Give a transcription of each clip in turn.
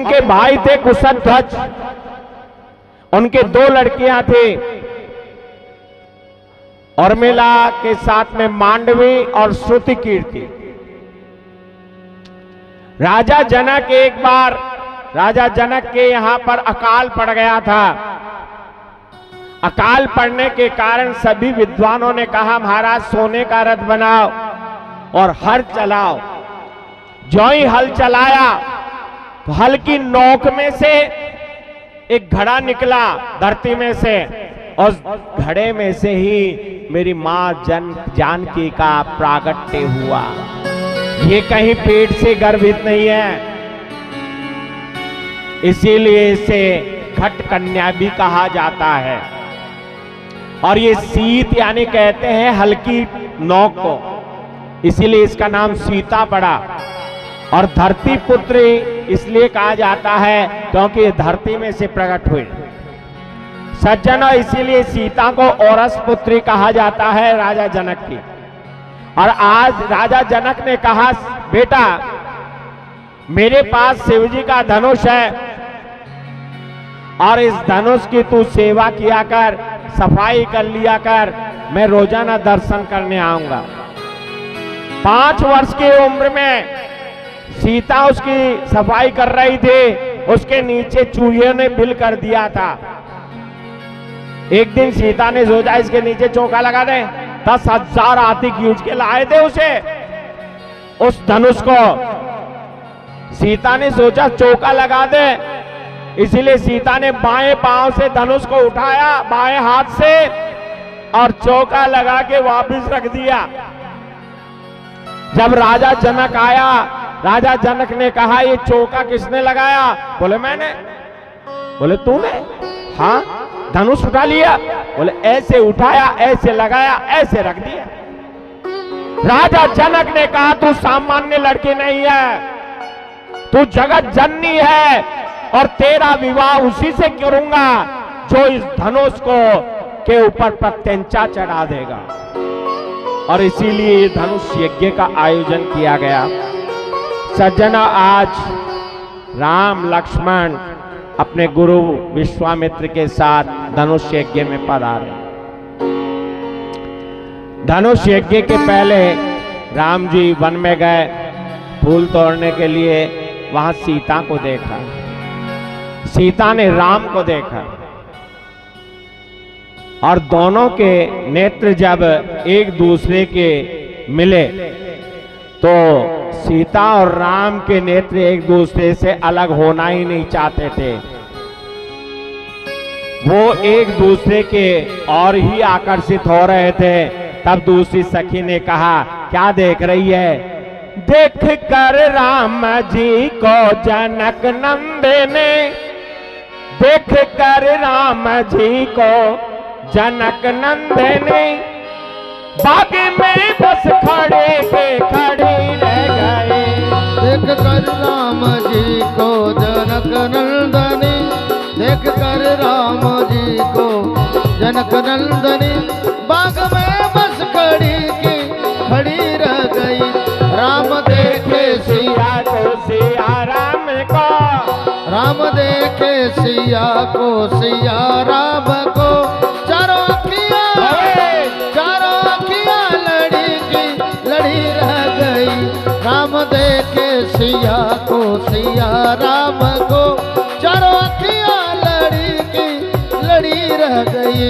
उनके भाई थे कुशध्वज, उनके 2 लड़कियां थी, उर्मिला के साथ में मांडवी और श्रुति कीर्ति। राजा जनक एक बार राजा जनक के यहां पर अकाल पड़ गया था। अकाल पड़ने के कारण सभी विद्वानों ने कहा महाराज सोने का रथ बनाओ और हल चलाओ। जो ही हल चलाया तो हल की नोक में से एक घड़ा निकला धरती में से, और घड़े में से ही मेरी मां जानकी का प्रागट्य हुआ। ये कहीं पेट से गर्भित नहीं है, इसीलिए इसे घट कन्या भी कहा जाता है। और ये सीत यानी कहते हैं हल्की नोक को, इसीलिए इसका नाम सीता पड़ा। और धरती पुत्री इसलिए कहा जाता है क्योंकि ये धरती में से प्रकट हुई। सज्जनों, इसीलिए सीता को औरस पुत्री कहा जाता है राजा जनक की। और आज राजा जनक ने कहा बेटा मेरे पास शिवजी का धनुष है और इस धनुष की तू सेवा किया कर, सफाई कर लिया कर, मैं रोजाना दर्शन करने आऊंगा। 5 वर्ष की उम्र में सीता उसकी सफाई कर रही थी, उसके नीचे चूहे ने बिल कर दिया था। एक दिन सीता ने सोचा इसके नीचे चौका लगा दे। 10,000 हाथी खींच के लाए थे उसे, उस धनुष को। सीता ने सोचा चौका लगा दे, इसीलिए सीता ने बाएं पांव से धनुष को उठाया बाएं हाथ से और चौका लगा के वापस रख दिया। जब राजा जनक आया, राजा जनक ने कहा ये चौका किसने लगाया? बोले मैंने। बोले तूने? हाँ। धनुष उठा लिया? बोले ऐसे उठाया, ऐसे लगाया, ऐसे रख दिया। राजा जनक ने कहा तू सामान्य लड़की नहीं है, तू जगत जननी है और तेरा विवाह उसी से करूंगा जो इस धनुष को के ऊपर प्रत्यंचा चढ़ा देगा। और इसीलिए धनुष यज्ञ का आयोजन किया गया। सज्जना, आज राम लक्ष्मण अपने गुरु विश्वामित्र के साथ धनुष यज्ञ में पधारे। धनुष यज्ञ के पहले राम जी वन में गए फूल तोड़ने के लिए, वहां सीता को देखा, सीता ने राम को देखा और दोनों के नेत्र जब एक दूसरे के मिले तो सीता और राम के नेत्र एक दूसरे से अलग होना ही नहीं चाहते थे। वो एक दूसरे के और ही आकर्षित हो रहे थे। तब दूसरी सखी ने कहा क्या देख रही है? देख कर राम जी को जनक नंदने, देख कर राम जी को जनक नंदने, बाग में बस खड़े के खड़े रह गए। देख कर राम जी को जनक नंदनी, देख कर राम जी को जनक नंदनी, बाग में बस खड़ी रह गई। राम देखे सिया को सिया राम को, राम देखे सिया को सिया राम को, चारों अखियां लड़ी रह गई। राम देखे सिया को सिया राम को, चारों अखियां लड़ी रह गई।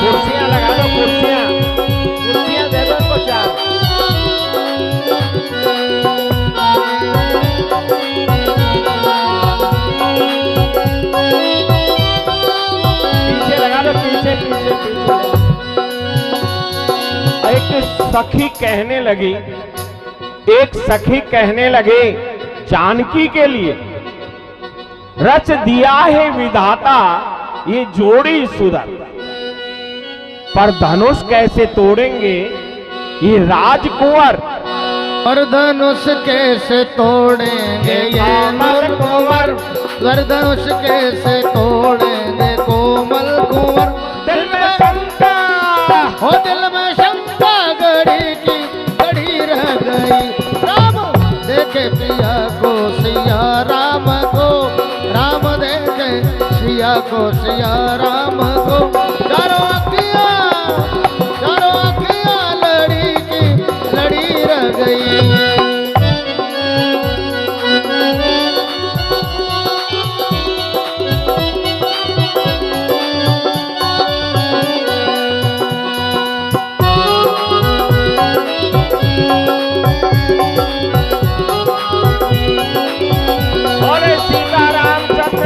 कुर्सियां लगा दो, कुर्सियां दे दो इनको 4। पीछे लगा दो, पीछे। एक सखी कहने लगी जानकी के लिए रच दिया है विधाता ये जोड़ी सुधर, पर धनुष कैसे तोड़ेंगे ये राजकुंवर। और धनुष कैसे तोड़ेंगे ये नर कुंवर, धनुष कैसे तोड़ेंगे कोमल कुंवर। दिल में शंका, हो दिल में शंका गड़ी रह गई। राम देखे किया को सिया राम को, राम देखे सिया को सिया राम को। चारों अखियां लड़ी की लड़ी रह गई।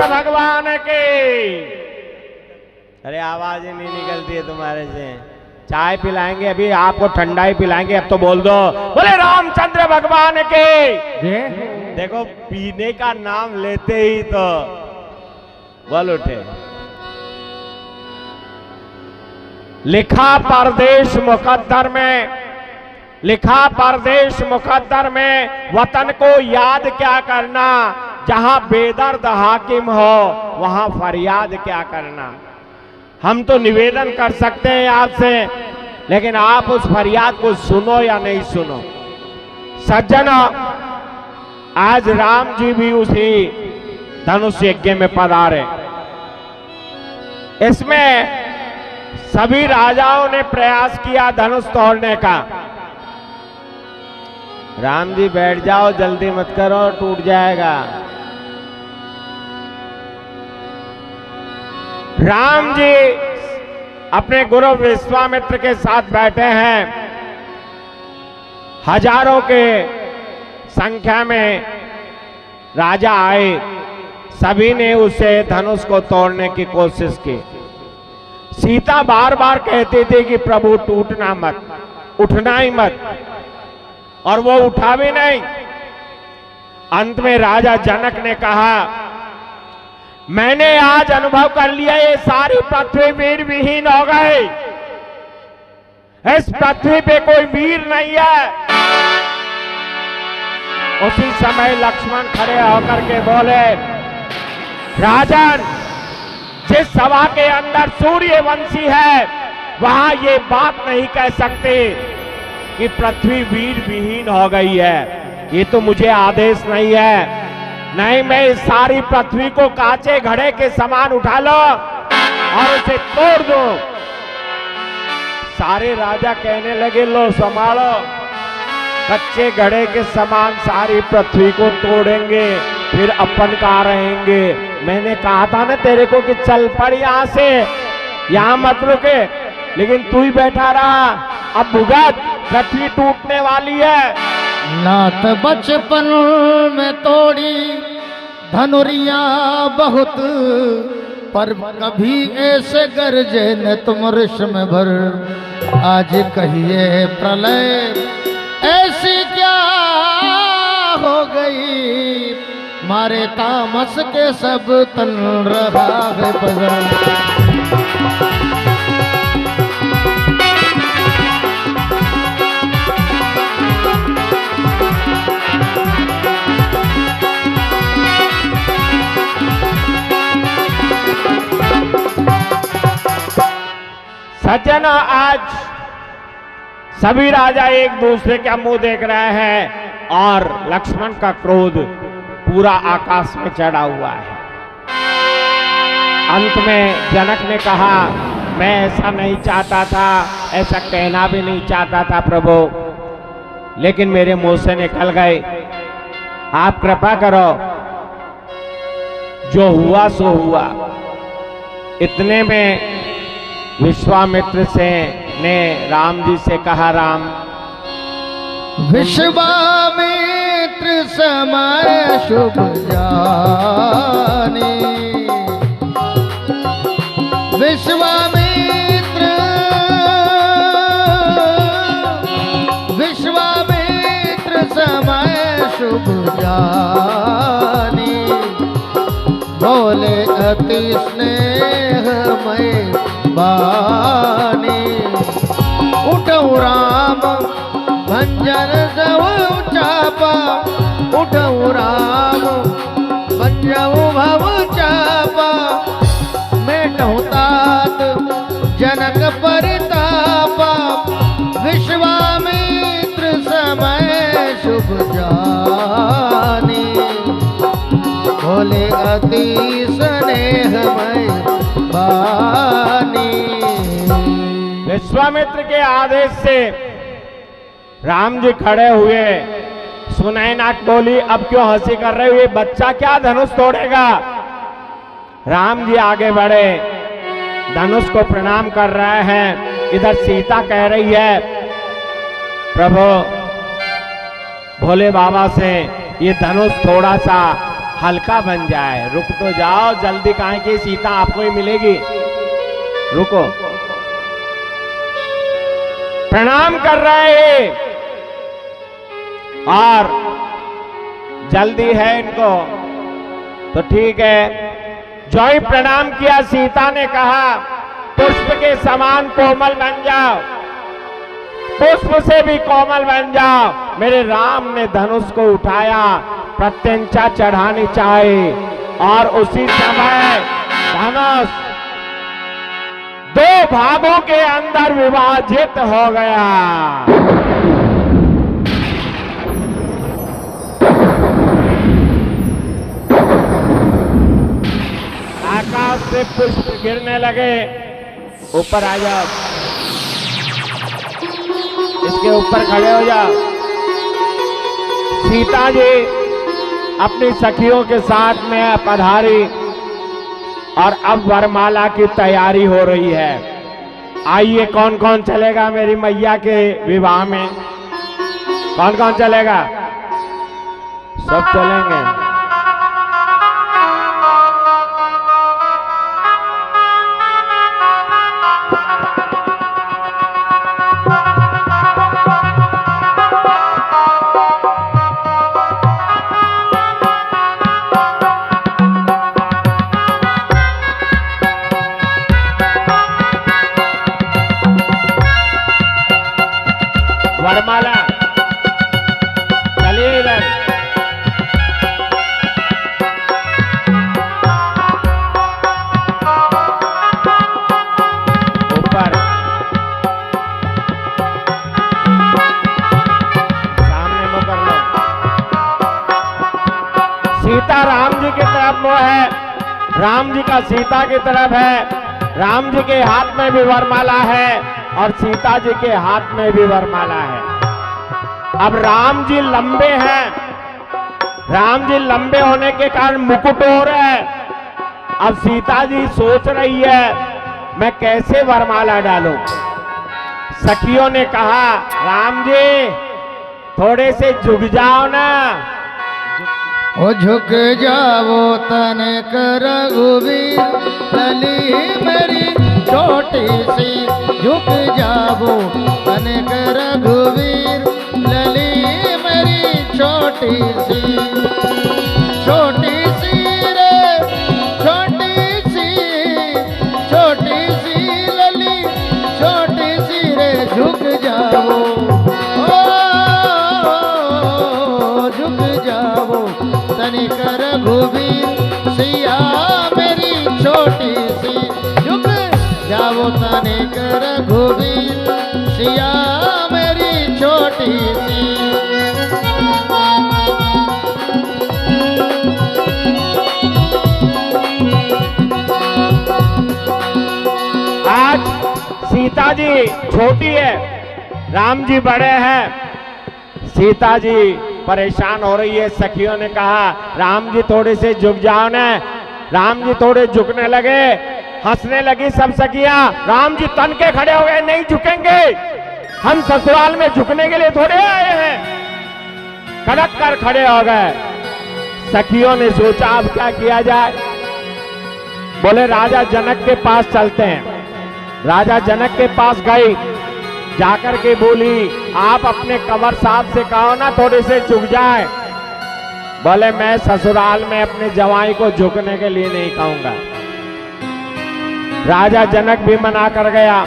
भगवान के। अरे आवाज ही नहीं निकलती है तुम्हारे से। चाय पिलाएंगे, अभी आपको ठंडा ही पिलाएंगे। अब तो बोल दो, बोले रामचंद्र भगवान के। देखो पीने का नाम लेते ही तो बोल उठे। लिखा परदेश मुकद्दर में, लिखा परदेश मुकद्दर में, वतन को याद क्या करना, जहां बेदर्द हाकिम हो वहां फरियाद क्या करना। हम तो निवेदन कर सकते हैं आपसे, लेकिन आप उस फरियाद को सुनो या नहीं सुनो। सज्जन, आज राम जी भी उसी धनुष यज्ञ में पधारे। इसमें सभी राजाओं ने प्रयास किया धनुष तोड़ने का। राम जी बैठ जाओ, जल्दी मत करो, टूट जाएगा। राम जी अपने गुरु विश्वामित्र के साथ बैठे हैं। हजारों के संख्या में राजा आए, सभी ने उसे धनुष को तोड़ने की कोशिश की। सीता बार बार कहती थी कि प्रभु टूटना मत, उठना ही मत, और वो उठा भी नहीं। अंत में राजा जनक ने कहा, मैंने आज अनुभव कर लिया ये सारी पृथ्वी वीर विहीन हो गई। इस पृथ्वी पे कोई वीर नहीं है। उसी समय लक्ष्मण खड़े होकर के बोले, राजन, जिस सभा के अंदर सूर्यवंशी है वहां ये बात नहीं कह सकते कि पृथ्वी वीर विहीन हो गई है। ये तो मुझे आदेश नहीं है। नहीं, मैं इस सारी पृथ्वी को कांचे घड़े के समान उठा लो और उसे तोड़ दो। सारे राजा कहने लगे, लो संभालो, कच्चे घड़े के समान सारी पृथ्वी को तोड़ेंगे, फिर अपन कहाँ रहेंगे। मैंने कहा था ना तेरे को कि चल पड़ यहां से, यहां मत रुके, लेकिन तू ही बैठा रहा। अब भुगत, पृथ्वी टूटने वाली है। लात बचपन में तोड़ी धनुरिया बहुत, पर कभी ऐसे गरजे न तुम ऋषम भर। आज कहिए प्रलय ऐसी क्या हो गई, मारे तामस के सब तन रहा है बदल। सज्जन, आज सभी राजा एक दूसरे का मुंह देख रहे हैं और लक्ष्मण का क्रोध पूरा आकाश में चढ़ा हुआ है। अंत में जनक ने कहा, मैं ऐसा नहीं चाहता था, ऐसा कहना भी नहीं चाहता था प्रभु, लेकिन मेरे मुंह से निकल गए। आप कृपा करो, जो हुआ सो हुआ। इतने में विश्वामित्र से ने राम जी से कहा, राम, विश्वामित्र समय शुभ जानी, विश्वामित्र समय शुभ जानी, बोले अति स्नेहमय बानी। उठऊ राम भंजन जऊ चापा, उठऊ राम भंजऊ भव चापा, मेटहु तात जनक परितापा, विश्वामित्र समय शुभ जा। अति स्नेहमय बानी। विश्वामित्र के आदेश से राम जी खड़े हुए। सुनैना बोली, अब क्यों हंसी कर रहे हो, ये बच्चा क्या धनुष तोड़ेगा। राम जी आगे बढ़े, धनुष को प्रणाम कर रहे हैं। इधर सीता कह रही है, प्रभु भोले बाबा से ये धनुष थोड़ा सा हल्का बन जाए, रुक तो जाओ, जल्दी कहां की सीता आपको ही मिलेगी, रुको। प्रणाम कर रहे हैं और जल्दी है इनको, तो ठीक है। जो ही प्रणाम किया, सीता ने कहा, पुष्प के समान कोमल बन जाओ, पुष्प से भी कोमल बन जाओ। मेरे राम ने धनुष को उठाया, प्रत्यंचा चढ़ानी चाहिए, और उसी समय धनुष 2 भागों के अंदर विभाजित हो गया। आकाश से पुष्प गिरने लगे। ऊपर आ जाओ, इसके ऊपर खड़े हो जाओ। सीता जी अपनी सखियों के साथ में पधारी और अब वरमाला की तैयारी हो रही है। आइए, कौन कौन चलेगा मेरी मैया के विवाह में? कौन कौन चलेगा? सब चलेंगे। वरमाला चलिए इधर। ऊपर सामने मुंह कर लो। सीता राम जी की तरफ मुंह है, राम जी का सीता की तरफ है। राम जी के हाथ में भी वरमाला है और सीता जी के हाथ में भी वरमाला है। अब राम जी लंबे हैं, राम जी लंबे होने के कारण मुकुट हो रहा है। अब सीता जी सोच रही है, मैं कैसे वरमाला डालूं। सखियों ने कहा, राम जी थोड़े से झुक जाओ ना। ओ झुक जाओ तनिक रघुवीर, लली मेरी छोटी सी, झुक जाओ तनिक रघुवीर, लली मेरी छोटी सी, छोटी सी रे छोटी सी लली, छोटी सी रे झुक जाओ, झुक जाओ तनिक रघुवीर, सिया मेरी छोटी सी, झुक जाओ तनिक रघुवीर, सिया मेरी छोटी सी। आज सीता जी छोटी है, राम जी बड़े हैं। सीता जी परेशान हो रही है। सखियों ने कहा, राम जी थोड़े से झुक जाओ ना। राम जी थोड़े झुकने लगे, हंसने लगी सब सखियां। राम जी तन के खड़े हो गए, नहीं झुकेंगे, हम ससुराल में झुकने के लिए थोड़े आए हैं। कड़क कर खड़े हो गए। सखियों ने सोचा अब क्या किया जाए। बोले राजा जनक के पास चलते हैं। राजा जनक के पास गई, जाकर के बोली, आप अपने कंवर साहब से कहो ना थोड़े से झुक जाए। बोले मैं ससुराल में अपने जवाई को झुकने के लिए नहीं कहूंगा। राजा जनक भी मना कर गया।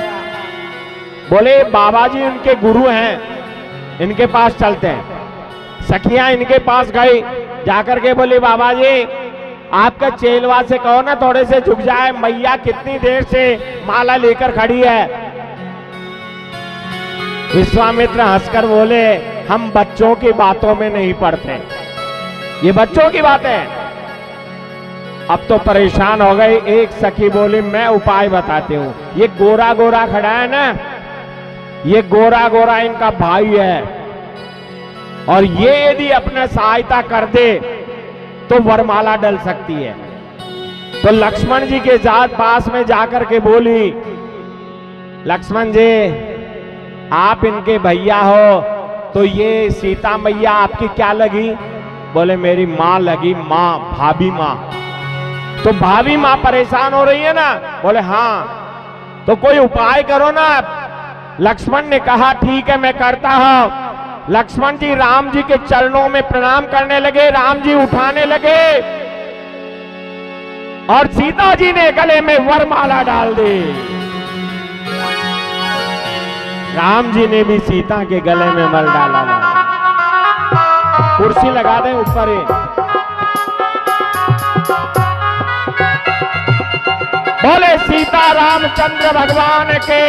बोले बाबा जी उनके गुरु हैं, इनके पास चलते हैं। सखियां इनके पास गई, जाकर के बोली बाबा जी आपका चेलवा से कहो ना थोड़े से झुक जाए, मैया कितनी देर से माला लेकर खड़ी है। विश्वामित्र हंसकर बोले, हम बच्चों की बातों में नहीं पड़ते, ये बच्चों की बातें हैं। अब तो परेशान हो गई। एक सखी बोली मैं उपाय बताती हूँ। ये गोरा गोरा खड़ा है ना, ये गोरा गोरा इनका भाई है, और ये यदि अपना सहायता कर दे तो वरमाला डल सकती है। तो लक्ष्मण जी के जात पास में जाकर के बोली, लक्ष्मण जी आप इनके भैया हो, तो ये सीता मैया आपकी क्या लगी? बोले मेरी माँ लगी, माँ, भाभी माँ। तो भाभी माँ परेशान हो रही है ना? बोले हाँ, तो कोई उपाय करो ना। लक्ष्मण ने कहा ठीक है मैं करता हूं। लक्ष्मण जी राम जी के चरणों में प्रणाम करने लगे, राम जी उठाने लगे, और सीता जी ने गले में वरमाला डाल दी। राम जी ने भी सीता के गले में मल डाला। कुर्सी लगा दें ऊपर ही। बोले सीता रामचंद्र भगवान के।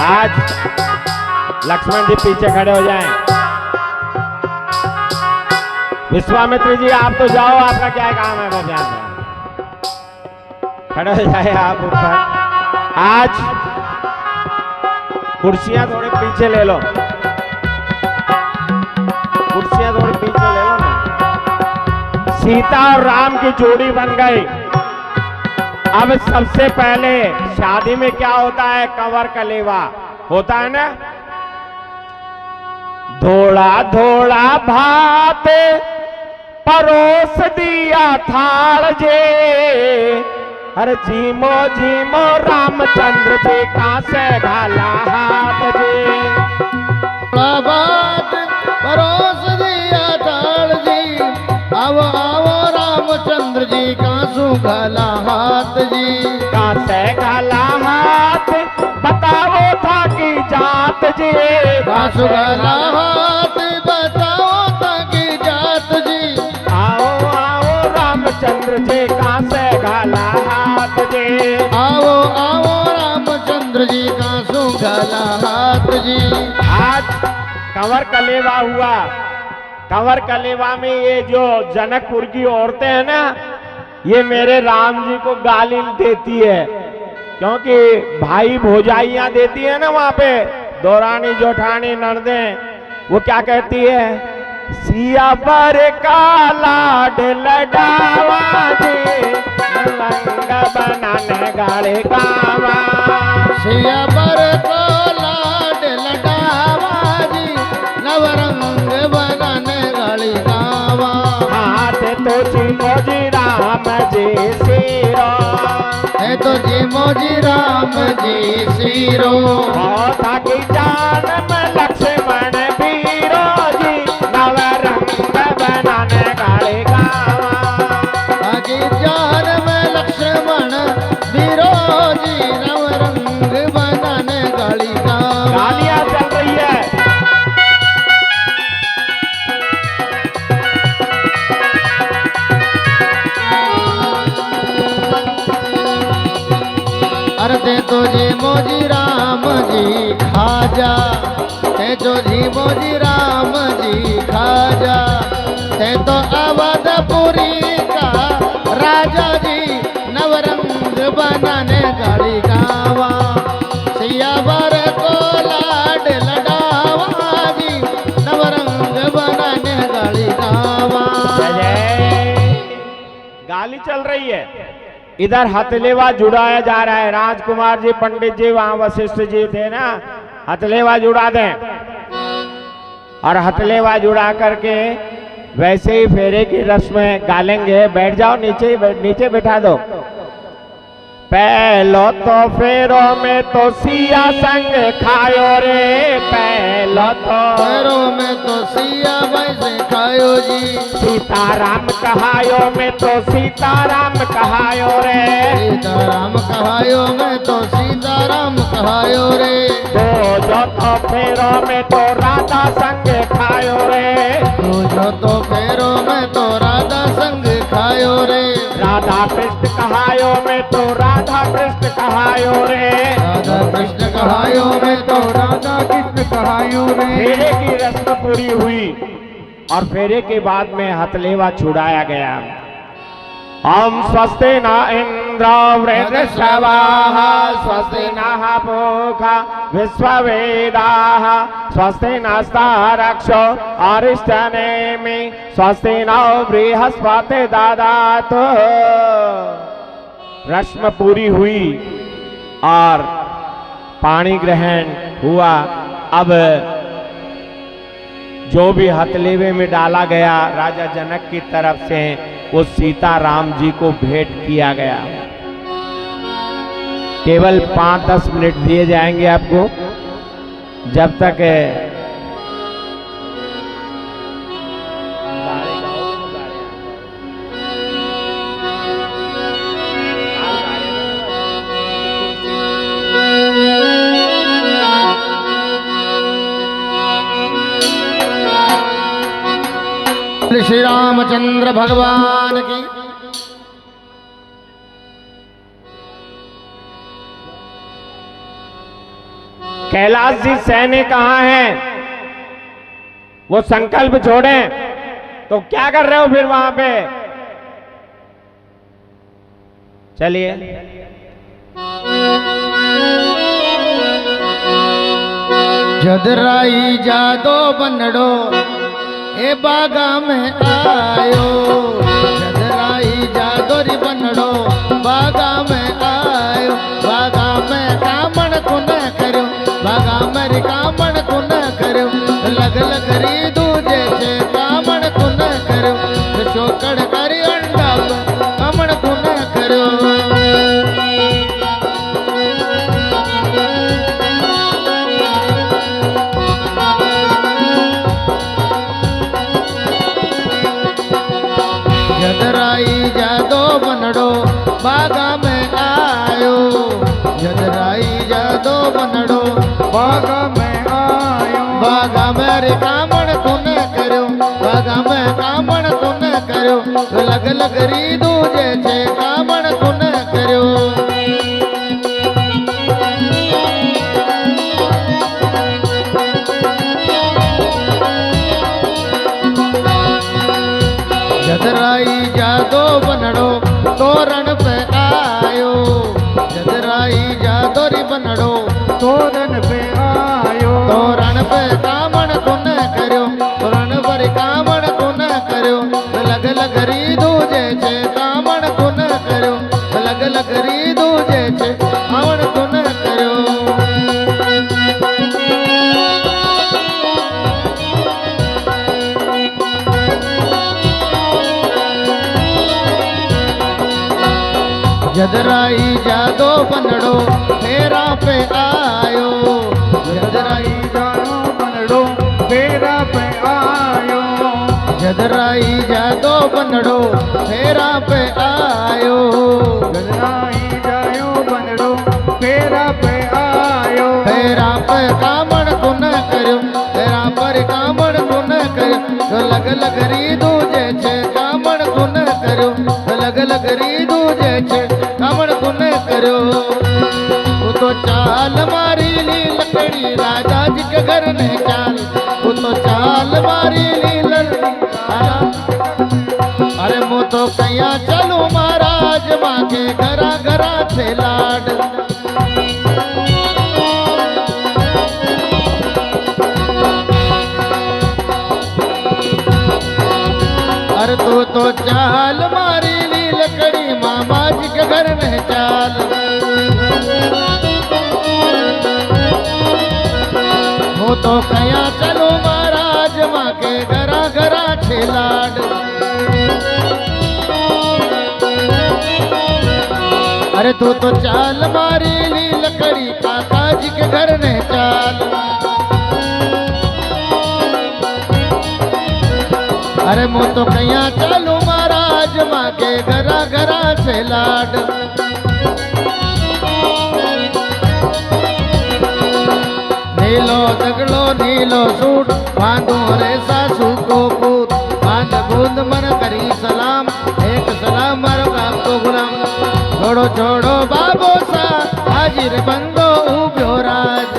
आज लक्ष्मण जी पीछे खड़े हो जाएं। विश्वामित्र जी आप तो जाओ, आपका क्या काम है? बस यहाँ खड़े हो जाए आप ऊपर। आज कुर्सियां थोड़ी पीछे ले लो, कुर्सियां थोड़ी पीछे ले लो ना। सीता और राम की जोड़ी बन गई। अब सबसे पहले शादी में क्या होता है? कंवर कलेवा होता है ना। धोड़ा धोड़ा भात परोस दिया थाल जे, हर झीमो झीमो रामचंद्र जी का से घाला हाथ जे। भात परोस दिया थाल जी, आवो आवो रामचंद्र जी का सुघाला हाथ जी। का से घाला हाथ बताओ था की जात जी, का सुघाला हाथ बताओ था की जात जी। आओ आओ रामचंद्र जी का से घाला हाथ जी। आओ आओ रामचंद्र जी का सुघाला हाथ जी। आज कंवर कलेवा हुआ। कंवर कलेवा में ये जो जनकपुर की औरतें हैं ना, ये मेरे राम जी को गाली देती है, क्योंकि भाई भौजाइयां देती है ना वहां पे, दौरानी जोठानी ननदें, वो क्या कहती है? सिया पर काला लडावा जी, लंग बनाने गाड़े गावा। सिया पर काला लडावा जी, नवरंग बनाने गाड़ी गावा। हाथ तो जीमो जी राम जी सीरो, है तो जीमो जी राम जी सीरो। था की जान में लक्ष्मण बीरो जी, नवरंग बनाने गाड़े गावा। आगे जान में लक्ष्मण बीरो जी, नवरंग बनाने गाड़ी गावा। गालियां चल रही है। अरे ते तो जी मोजी राम जी खाजा, ते तो जी मोजी राम जी खाजा। ते तो अवधपुरी का राजा जी, नवरंग बनाने गाड़ी गावा। सिया बर को लाड लडावा जी, नवरंग बनाने गाड़ी गावा। गाली चल रही है। इधर हथलेवा जुड़ाया जा रहा है। राजकुमार जी, पंडित जी, वहां वशिष्ठ जी थे ना, हथलेवा जुड़ा दें। और हथलेवा जुड़ा करके वैसे ही फेरे की रस्म गालेंगे। बैठ जाओ, नीचे बैठा दो। पहलो तो फेरो में तो सिया संग खायो रे, पहलो तो फेरों में तो सिया वैसे खायो जी। सीताराम कहायो में तो सीताराम कहायो रे, सीताराम कहायो में तो सीताराम कहायो रे। तो जो तो फेरो में तो राधा संग खायो रे, तो जो तो फेरों में तो राधा संग खायो रे। राधा कृष्ण कहायो में तो राधा कृष्ण कहायो रे, राधा कृष्ण कहायो में तो राधा कृष्ण कहायूं रे। फेरे की रस्म पूरी हुई और फेरे के बाद में हथलेवा छुड़ाया गया। हम स्वस्ति न इंद्र वृद्धश्रवाः स्वस्ति नः पूषा विश्ववेदाः स्वस्ति नस्तारक्षो अरिष्टनेमि स्वस्ति नो बृहस्पति ददातु। रस्म पूरी हुई और पानी ग्रहण हुआ। अब जो भी हथलेवे में डाला गया राजा जनक की तरफ से वो सीता राम जी को भेंट किया गया। केवल 5-10 मिनट दिए जाएंगे आपको, जब तक श्री रामचंद्र भगवान की। कैलाश जी सैन्य कहाँ हैं? वो संकल्प छोड़ें तो क्या कर रहे हो फिर वहां पे? चलिए। जदराई जादो बनड़ो ए बागा में आयो। जदराई जादोरी बनड़ो बागा में आयो। बागा में कामण को न करो, बागा में कामण को न करो। लग लग री दूजे से कामण को न करो। चोकड़ करी अंडा कामण को न करो। जदराई जादो बनड़ो बागा में आयो। जदराई जादो बनड़ो बागा में आयो। बागा में रे कामण को न करो, बागा में कामण को न करो। लग लग री दूजे से कामण को न करो। जदराई जादो बनड़ो तोरण पे आयो। जदराई जादोरी बनड़ो तोरण पे आयो। तोरण पे कामण को न करो, तोरण पर कामण को न करो। लग लग री दूजे से कामण को न करो। लग लग री दूजे से कामण को न करो। जदराई जादो बनड़ो फेरा पे आयो। जदराई जादो बनड़ो फेरा पे आयो। जदराई जादो बनड़ो फेरा पे आयो। जदराई जायो बनड़ो फेरा पे आयो। फेरा पे कामण को न करो, फेरा पर कामण को न करो। लग लग री दूजे छे कामण को न करो। लग लग री दूजे छे कामण को न करो। वो तो चाल मारी ली लकड़ी राजा जी के घर ने चाल। वो तो चाल मारी ली लकड़ी। अरे मो तो कैया चलू महाराज माँ के घरा घरा से लाड। अरे तो चाल मारी ली लकड़ी मामा जी के घर में चाल। वो तो कया चलो महाराज माँ के घरा घरा छे लाड। अरे तो चाल मारी ली लकड़ी काका जी के घर ने चाल। अरे मो तो कैया चलू महाराज माँ के घरा घरा से लाड। नीलो दगड़ो नीलो सूट बांधो रे सासू को पूत। बांध बूंद मन करी सलाम, एक सलाम मारो बाप को गुलाम। छोड़ो छोड़ो बाबो सा हाजिर बंदो उभ्यो राज।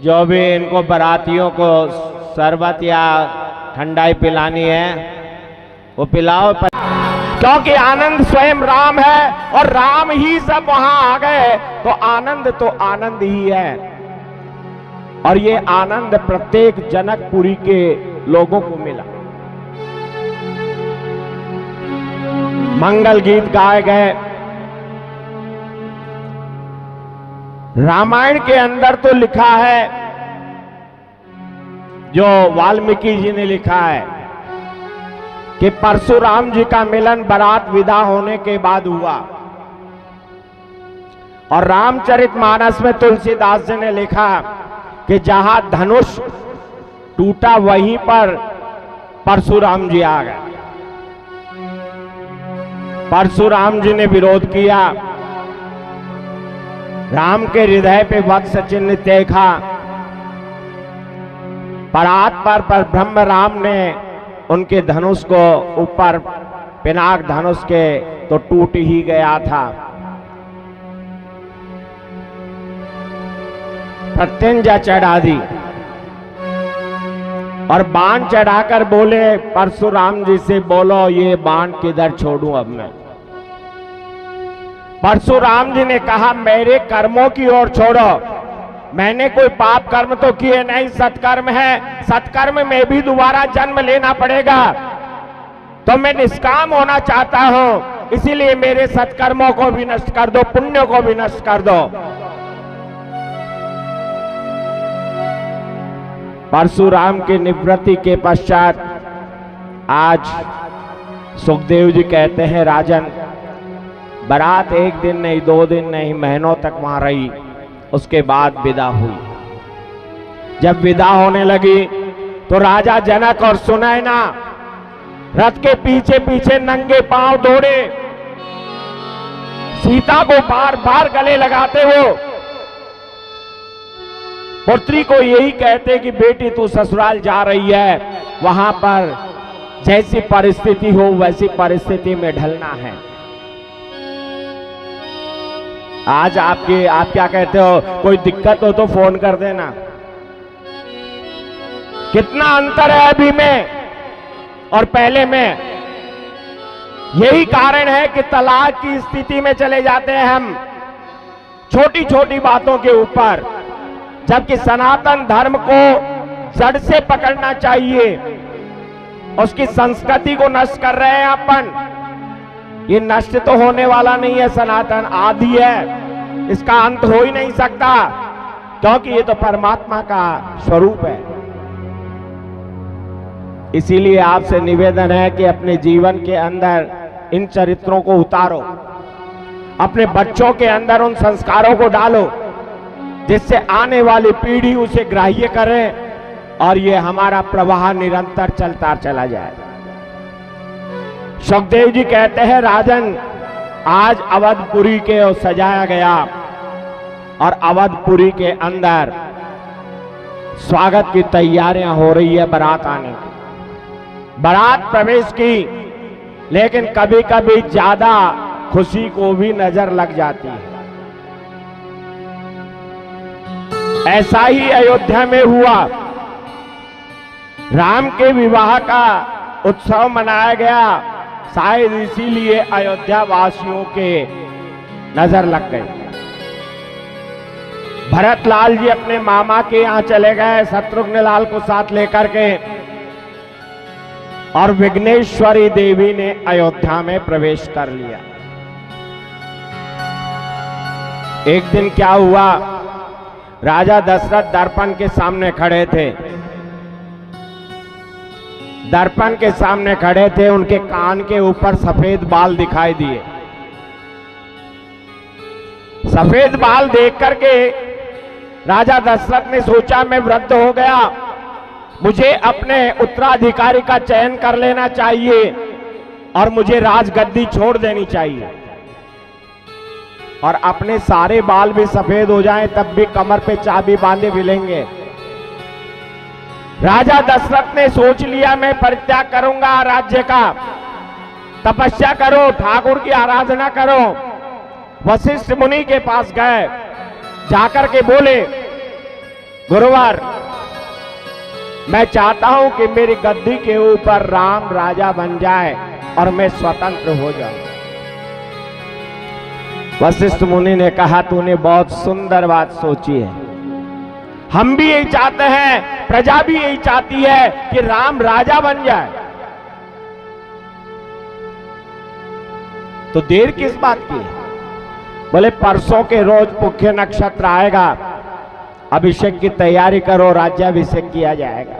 जो भी इनको बारातियों को शरबत या ठंडाई पिलानी है वो पिलाओ, क्योंकि आनंद स्वयं राम है और राम ही सब वहां आ गए तो आनंद ही है। और ये आनंद प्रत्येक जनकपुरी के लोगों को मिला। मंगल गीत गाए गए। रामायण के अंदर तो लिखा है, जो वाल्मीकि जी ने लिखा है कि परशुराम जी का मिलन बारात विदा होने के बाद हुआ। और रामचरितमानस में तुलसीदास जी ने लिखा कि जहां धनुष टूटा वहीं पर परशुराम जी आ गए। परशुराम जी ने विरोध किया, राम के हृदय पे वत्स चिन्ह देखा, परात पर ब्रह्म राम ने उनके धनुष को ऊपर पिनाक धनुष के तो टूट ही गया था। प्रत्यंजा चढ़ा दी और बाण चढ़ाकर बोले परशुराम जी से, बोलो ये बाण किधर छोड़ूं अब मैं। परशुराम जी ने कहा, मेरे कर्मों की ओर छोड़ो, मैंने कोई पाप कर्म तो किए नहीं, सत्कर्म है, सत्कर्म में भी दोबारा जन्म लेना पड़ेगा, तो मैं निष्काम होना चाहता हूं, इसीलिए मेरे सत्कर्मों को भी नष्ट कर दो, पुण्य को भी नष्ट कर दो। परशुराम की निवृत्ति के पश्चात आज सुखदेव जी कहते हैं, राजन बारात एक दिन नहीं, 2 दिन नहीं, महीनों तक वहां रही, उसके बाद विदा हुई। जब विदा होने लगी तो राजा जनक और सुनैना रथ के पीछे पीछे नंगे पांव दौड़े, सीता को बार बार गले लगाते हो, पुत्री को यही कहते कि बेटी तू ससुराल जा रही है, वहां पर जैसी परिस्थिति हो वैसी परिस्थिति में ढलना है। आज आप क्या कहते हो, कोई दिक्कत हो तो फोन कर देना। कितना अंतर है अभी में और पहले में। यही कारण है कि तलाक की स्थिति में चले जाते हैं हम, छोटी छोटी बातों के ऊपर, जबकि सनातन धर्म को जड़ से पकड़ना चाहिए। उसकी संस्कृति को नष्ट कर रहे हैं अपन। ये नष्ट तो होने वाला नहीं है, सनातन आदि है, इसका अंत हो ही नहीं सकता, क्योंकि ये तो परमात्मा का स्वरूप है। इसीलिए आपसे निवेदन है कि अपने जीवन के अंदर इन चरित्रों को उतारो, अपने बच्चों के अंदर उन संस्कारों को डालो, जिससे आने वाली पीढ़ी उसे ग्राह्य करे और ये हमारा प्रवाह निरंतर चलता चला जाए। सुखदेव जी कहते हैं, राजन आज अवधपुरी के सजाया गया और अवधपुरी के अंदर स्वागत की तैयारियां हो रही है बारात आने की। बारात प्रवेश की, लेकिन कभी कभी ज्यादा खुशी को भी नजर लग जाती है। ऐसा ही अयोध्या में हुआ। राम के विवाह का उत्सव मनाया गया, शायद इसीलिए अयोध्या वासियों के नजर लग गई। भरत लाल जी अपने मामा के यहां चले गए, शत्रुघ्न लाल को साथ लेकर के, और विघ्नेश्वरी देवी ने अयोध्या में प्रवेश कर लिया। एक दिन क्या हुआ, राजा दशरथ दर्पण के सामने खड़े थे। दर्पण के सामने खड़े थे, उनके कान के ऊपर सफेद बाल दिखाई दिए। सफेद बाल देख करके राजा दशरथ ने सोचा, मैं वृद्ध हो गया, मुझे अपने उत्तराधिकारी का चयन कर लेना चाहिए और मुझे राजगद्दी छोड़ देनी चाहिए। और अपने सारे बाल भी सफेद हो जाएं तब भी कमर पे चाबी बांधे मिलेंगे। राजा दशरथ ने सोच लिया, मैं परित्याग करूंगा राज्य का, तपस्या करो, ठाकुर की आराधना करो। वशिष्ठ मुनि के पास गए, जाकर के बोले गुरुवर, मैं चाहता हूं कि मेरी गद्दी के ऊपर राम राजा बन जाए और मैं स्वतंत्र हो जाऊं। वशिष्ठ मुनि ने कहा, तूने बहुत सुंदर बात सोची है। हम भी यही चाहते हैं, प्रजा भी यही चाहती है कि राम राजा बन जाए। तो देर किस बात की है? बोले परसों के रोज पुख्य नक्षत्र आएगा, अभिषेक की तैयारी करो, राज्याभिषेक किया जाएगा।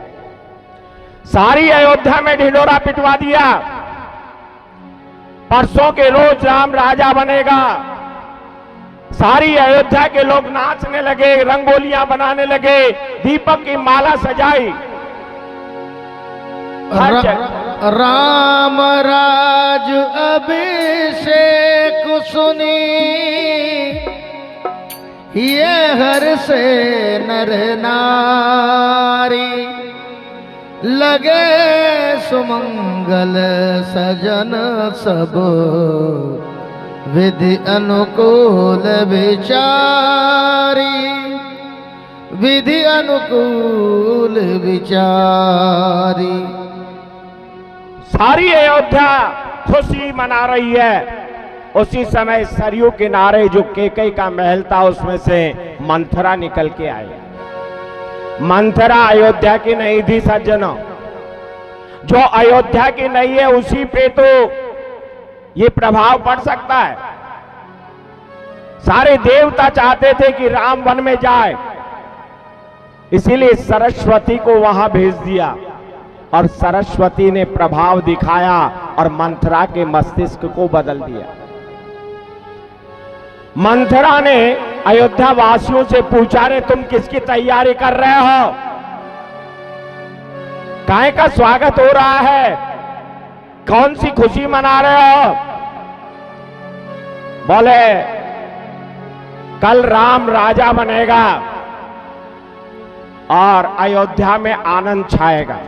सारी अयोध्या में ढिंढोरा पिटवा दिया। परसों के रोज राम राजा बनेगा। सारी अयोध्या के लोग नाचने लगे, रंगोलियां बनाने लगे, दीपक की माला सजाई। राम राज अभिषेक सुनी, ये हर से नर नारी, लगे सुमंगल सजन सब, विधि अनुकूल विचारी, विधि अनुकूल विचारी। सारी अयोध्या खुशी मना रही है। उसी समय सरयू किनारे जो केकई का महल था, उसमें से मंथरा निकल के आई। मंथरा अयोध्या की नहीं थी सज्जनों। जो अयोध्या की नहीं है उसी पे तो ये प्रभाव पड़ सकता है। सारे देवता चाहते थे कि राम वन में जाए, इसीलिए सरस्वती को वहां भेज दिया और सरस्वती ने प्रभाव दिखाया और मंथरा के मस्तिष्क को बदल दिया। मंथरा ने अयोध्या वासियों से पूछा, रे तुम किसकी तैयारी कर रहे हो? काय का स्वागत हो रहा है? कौन सी खुशी मना रहे हो? बोले कल राम राजा बनेगा और अयोध्या में आनंद छाएगा।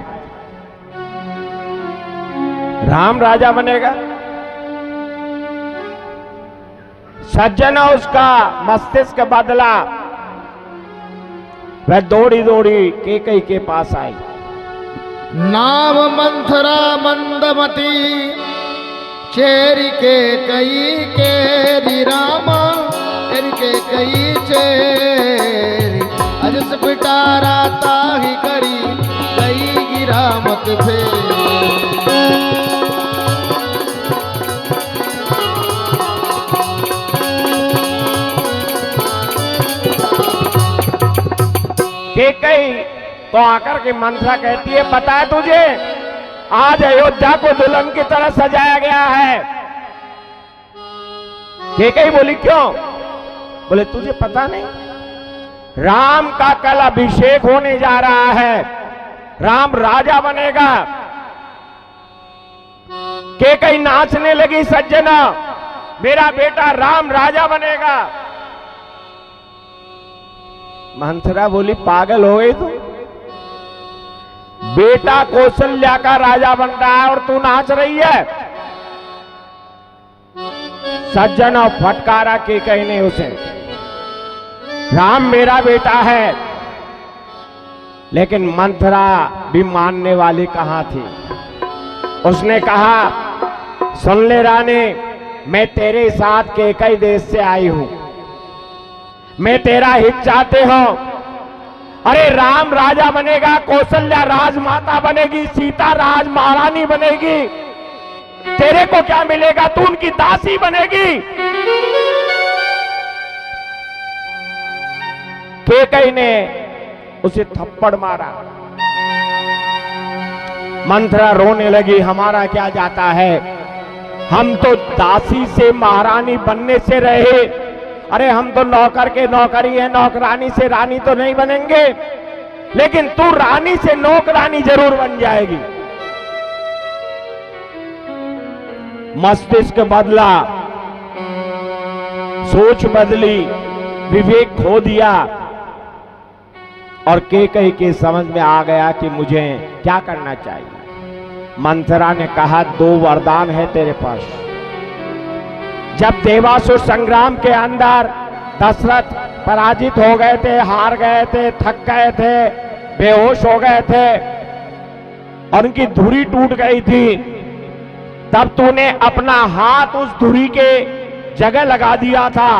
राम राजा बनेगा। सज्जना उसका मस्तिष्क बदला। वह दौड़ी दौड़ी केकई के पास आई। नाम मंथरा मंदमती, चेरी के कई केरी रामा, चेरी के कई चेरी, अजस पिटारा ताही करी, कई गिरा मत फेरी। केकई तो आकर के मंथरा कहती है, पता है तुझे आज अयोध्या को दुल्हन की तरह सजाया गया है। केकई बोली क्यों? बोले तुझे पता नहीं, राम का कल अभिषेक होने जा रहा है, राम राजा बनेगा। केकई नाचने लगी, सज्जना मेरा बेटा राम राजा बनेगा। मंथरा बोली पागल हो गई तू? बेटा कौशल्या का राजा बन रहा है और तू नाच रही है? सज्जन और फटकारा के कहने उसे, राम मेरा बेटा है। लेकिन मंथरा भी मानने वाली कहां थी। उसने कहा, सुन ले रानी, मैं तेरे साथ केकई देश से आई हूं, मैं तेरा हित चाहते हो। अरे राम राजा बनेगा, कौशल्या राजमाता बनेगी, सीता राज महारानी बनेगी, तेरे को क्या मिलेगा? तू उनकी दासी बनेगी। केकई ने उसे थप्पड़ मारा। मंथरा रोने लगी, हमारा क्या जाता है, हम तो दासी से महारानी बनने से रहे। अरे हम तो नौकर के नौकरी है, नौकरानी से रानी तो नहीं बनेंगे, लेकिन तू रानी से नौकरानी जरूर बन जाएगी। मस्तिष्क बदला, सोच बदली, विवेक खो दिया और केकई के समझ में आ गया कि मुझे क्या करना चाहिए। मंथरा ने कहा, दो वरदान है तेरे पास। जब देवासुर संग्राम के अंदर दशरथ पराजित हो गए थे, हार गए थे, थक गए थे, बेहोश हो गए थे और उनकी धुरी टूट गई थी, तब तूने अपना हाथ उस धुरी के जगह लगा दिया था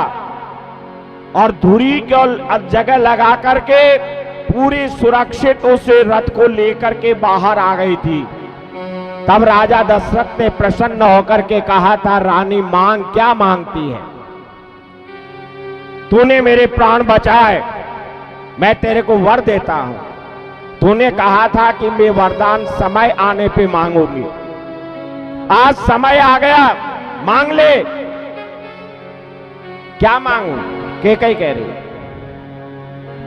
और धुरी को जगह लगा करके पूरी सुरक्षित उस रथ को लेकर के बाहर आ गई थी। तब राजा दशरथ ने प्रसन्न होकर के कहा था, रानी मांग, क्या मांगती है? तूने मेरे प्राण बचाए, मैं तेरे को वर देता हूं। तूने कहा था कि मैं वरदान समय आने पे मांगूंगी, आज समय आ गया, मांग ले। क्या मांगू? कैकेयी कह रही है,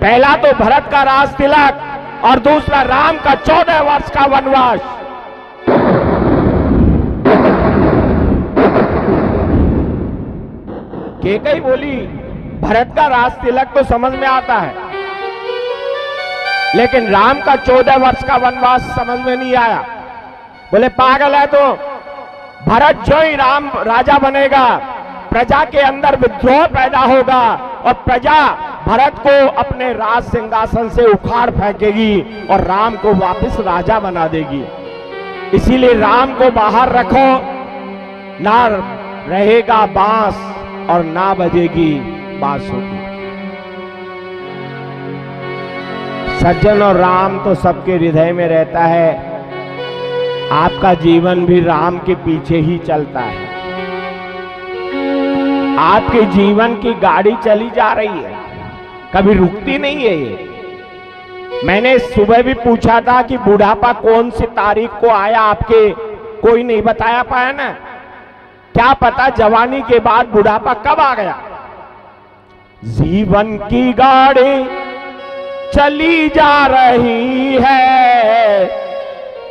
पहला तो भरत का राज तिलक और दूसरा राम का 14 वर्ष का वनवास। कैकेयी बोली, भरत का राज तिलक तो समझ में आता है, लेकिन राम का 14 वर्ष का वनवास समझ में नहीं आया। बोले पागल है तो, भरत जो ही राम राजा बनेगा, प्रजा के अंदर विद्रोह पैदा होगा और प्रजा भरत को अपने राज सिंहासन से उखाड़ फेंकेगी और राम को वापस राजा बना देगी। इसीलिए राम को बाहर रखो, ना रहेगा बांस और ना बजेगी बांसुरी। सज्जन और राम तो सबके हृदय में रहता है, आपका जीवन भी राम के पीछे ही चलता है। आपके जीवन की गाड़ी चली जा रही है, कभी रुकती नहीं है ये। मैंने सुबह भी पूछा था कि बुढ़ापा कौन सी तारीख को आया, आपके कोई नहीं बताया पाया ना। क्या पता जवानी के बाद बुढ़ापा कब आ गया। जीवन की गाड़ी चली जा रही है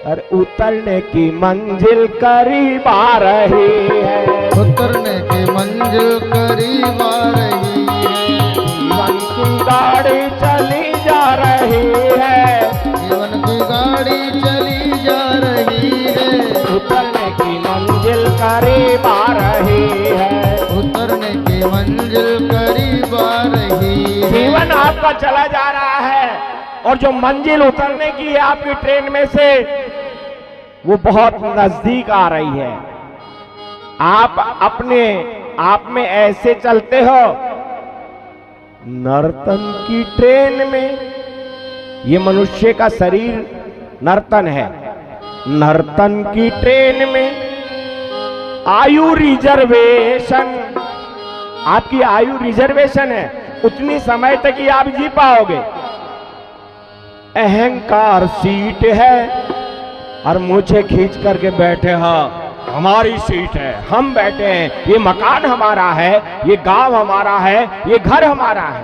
और उतरने की मंजिल करीब आ रही है, उतरने की मंजिल करीब आ रही है। जीवन की गाड़ी चली जा रही है, जीवन की गाड़ी चली जा रही है। उतरने की मंजिल करीब आ रही है, उतरने की मंजिल करीब आ रही है। जीवन आपका चला जा रहा है और जो मंजिल उतरने की है आपकी ट्रेन में से, वो बहुत नजदीक आ रही है। आप अपने आप में ऐसे चलते हो, नर्तन की ट्रेन में। ये मनुष्य का शरीर नर्तन है, नर्तन की ट्रेन में आयु रिजर्वेशन, आपकी आयु रिजर्वेशन है, उतनी समय तक ही आप जी पाओगे। अहंकार सीट है और मुझे खींच करके बैठे, हाँ हमारी सीट है, हम बैठे हैं, ये मकान हमारा है, ये गांव हमारा है, ये घर हमारा है।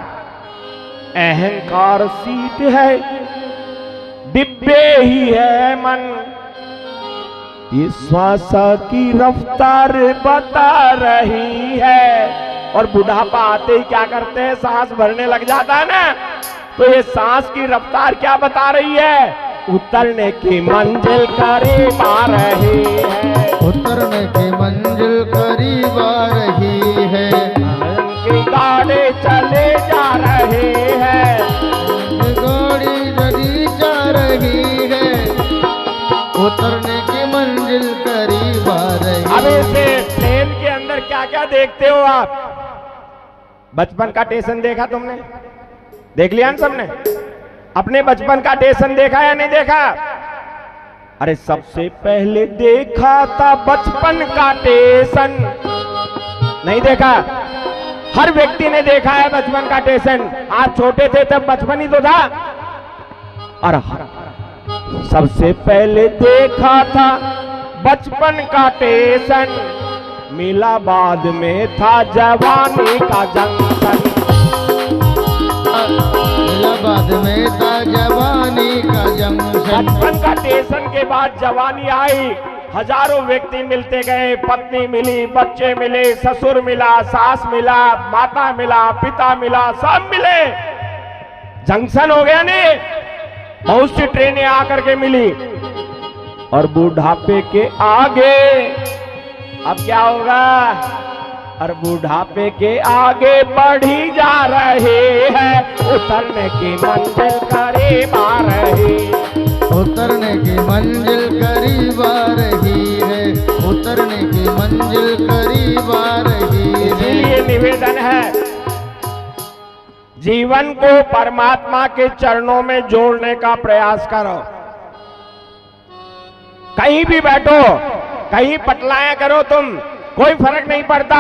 अहंकार सीट है, डिब्बे ही है मन, ये श्वास की रफ्तार बता रही है। और बुढ़ापा आते ही क्या करते हैं, सांस भरने लग जाता है ना, तो ये सांस की रफ्तार क्या बता रही है, उतरने की मंजिल करीब आ रही है, उतरने की मंजिल करीब आ रही है। की गाड़ी चले जा रही है, गाड़ी चली जा रही है, उतरने की मंजिल करीब आ रही है। अब इसे ट्रेन के अंदर क्या क्या देखते हो आप? बचपन का स्टेशन देखा तुमने? देख लिया ना सबने? अपने बचपन का स्टेशन देखा या नहीं देखा? अरे सबसे पहले देखा था बचपन का स्टेशन, नहीं देखा? हर व्यक्ति ने देखा है बचपन का स्टेशन। आप छोटे थे तब बचपन ही तो था। और सबसे पहले देखा था बचपन का स्टेशन, मिला बाद में था जवानी का जंक्शन, बाद में था जवानी का जंक्शन। बचपन का स्टेशन के बाद जवानी आई, हजारों व्यक्ति मिलते गए, पत्नी मिली, बच्चे मिले, ससुर मिला, सास मिला, माता मिला, पिता मिला, सब मिले, जंक्शन हो गया नहीं। बहुत सी ट्रेनें आकर के मिली और बुढ़ापे के आगे अब क्या होगा? और बुढ़ापे के आगे बढ़ी जा रहे हैं, उतरने की मंजिल करीब आ रही, उतरने की मंजिल करीब आ रही है, उतरने की मंजिल करीब आ रही है। इसीलिए निवेदन है, जीवन को परमात्मा के चरणों में जोड़ने का प्रयास करो। कहीं भी बैठो, कहीं पटलाया करो, तुम कोई फर्क नहीं पड़ता,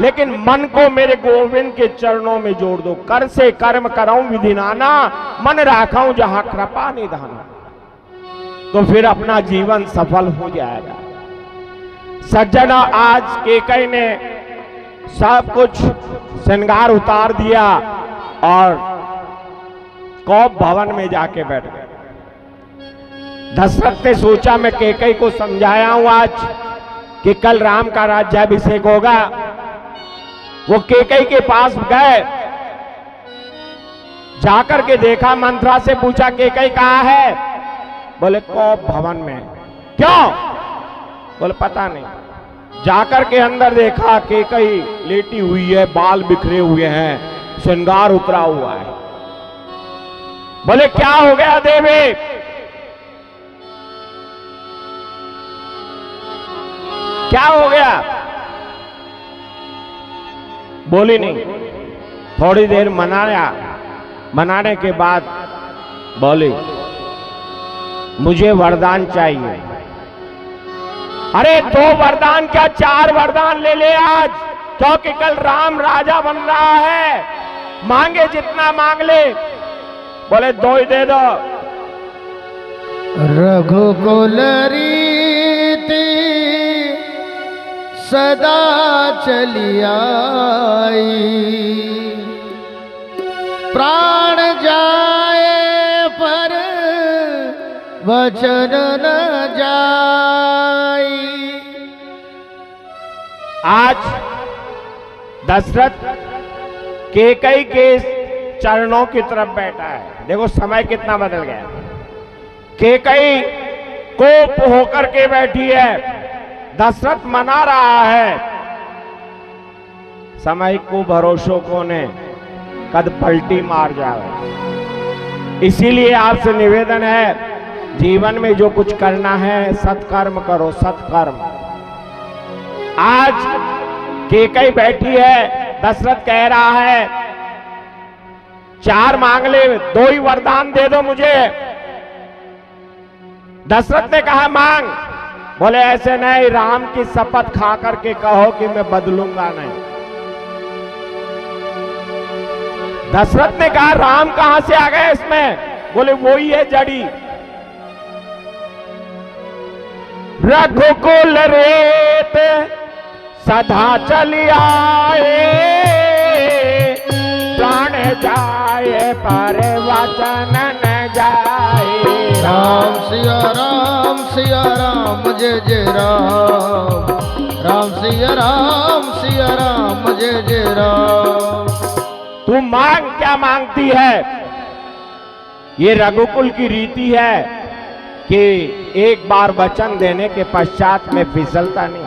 लेकिन मन को मेरे गोविंद के चरणों में जोड़ दो। कर से कर्म कराऊं विधि नाना, मन राखाऊं जहां कृपा निधाना, तो फिर अपना जीवन सफल हो जाएगा। सज्जना, आज केकई ने सब कुछ श्रृंगार उतार दिया और कौप भवन में जाके बैठ गए। दशरथ ने सोचा मैं केकई को समझाया हूं आज कि कल राम का राज्याभिषेक होगा। वो केकई के पास गए, जाकर के देखा, मंत्रा से पूछा केकई कहाँ है? बोले कौप भवन में। क्यों? बोले पता नहीं। जाकर के अंदर देखा केकई लेटी हुई है, बाल बिखरे हुए हैं, श्रृंगार उतरा हुआ है। बोले क्या हो गया देवी? क्या हो गया? बोली नहीं। थोड़ी देर मनाया, मनाने के बाद बोली मुझे वरदान चाहिए। अरे 2 वरदान क्या 4 वरदान ले ले आज, क्योंकि कल राम राजा बन रहा है, मांगे जितना मांग ले। बोले 2 ही दे दो। रघुकुल रीति सदा चली आई, प्राण जाए पर वचन न जाई। आज दशरथ केकई के चरणों की तरफ बैठा है। देखो समय कितना बदल गया। केकई कोप होकर के बैठी है, दशरथ मना रहा है। समय को भरोसों को ने कद पलटी मार जाए। इसीलिए आपसे निवेदन है, जीवन में जो कुछ करना है सत्कर्म करो, सत्कर्म। आज केकई बैठी है, दशरथ कह रहा है 4 मांग ले, 2 ही वरदान दे दो मुझे। दशरथ ने कहा मांग। बोले ऐसे नहीं, राम की शपथ खा करके कहो कि मैं बदलूंगा नहीं। दशरथ ने कहा राम कहां से आ गए इसमें? बोले वो ही है जड़ी। रघुकुल रेत सदा चली आए, प्राण जाए पर वचन न जाए। राम सिया राम सिया राम जय जय राम, राम सिया राम जय जय राम। तू मांग क्या मांगती है? ये रघुकुल की रीति है कि एक बार वचन देने के पश्चात में फिसलता नहीं।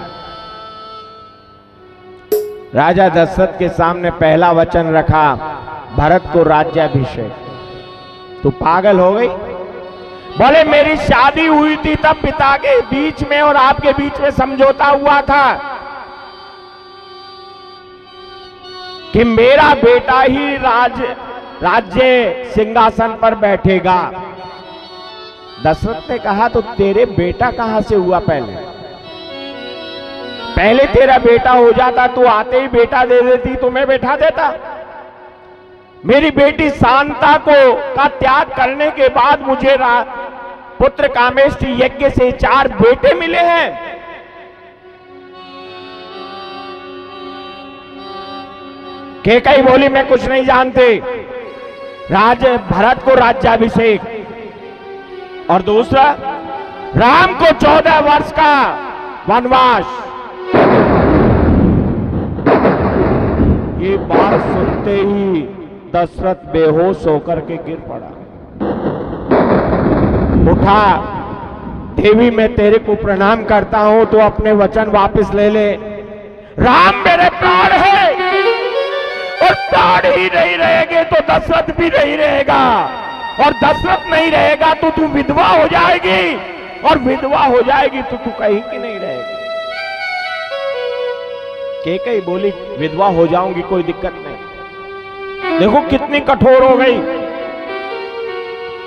राजा दशरथ के सामने पहला वचन रखा, भरत को राज्याभिषेक। तू पागल हो गई? बोले मेरी शादी हुई थी तब पिता के बीच में और आपके बीच में समझौता हुआ था कि मेरा बेटा ही राज्य सिंहासन पर बैठेगा। दशरथ ने कहा तो तेरे बेटा कहां से हुआ? पहले तेरा बेटा हो जाता, तू आते ही बेटा दे देती तो मैं बैठा देता। मेरी बेटी शांता का त्याग करने के बाद मुझे पुत्र कामेष्टि यज्ञ से 4 बेटे मिले हैं। केकई बोली मैं कुछ नहीं जानते। भरत को राज्याभिषेक और दूसरा राम को 14 वर्ष का वनवास। ये बात सुनते ही दशरथ बेहोश होकर के गिर पड़ा। उठा, देवी मैं तेरे को प्रणाम करता हूं, तो अपने वचन वापस ले ले। राम मेरे प्राण है, और प्राण ही नहीं रहेंगे तो दशरथ भी नहीं रहेगा, और दशरथ नहीं रहेगा तो तू विधवा हो जाएगी, और विधवा हो जाएगी तो तू कहीं की नहीं रहेगी। कैकेयी बोली विधवा हो जाऊंगी, कोई दिक्कत नहीं। देखो कितनी कठोर हो गई,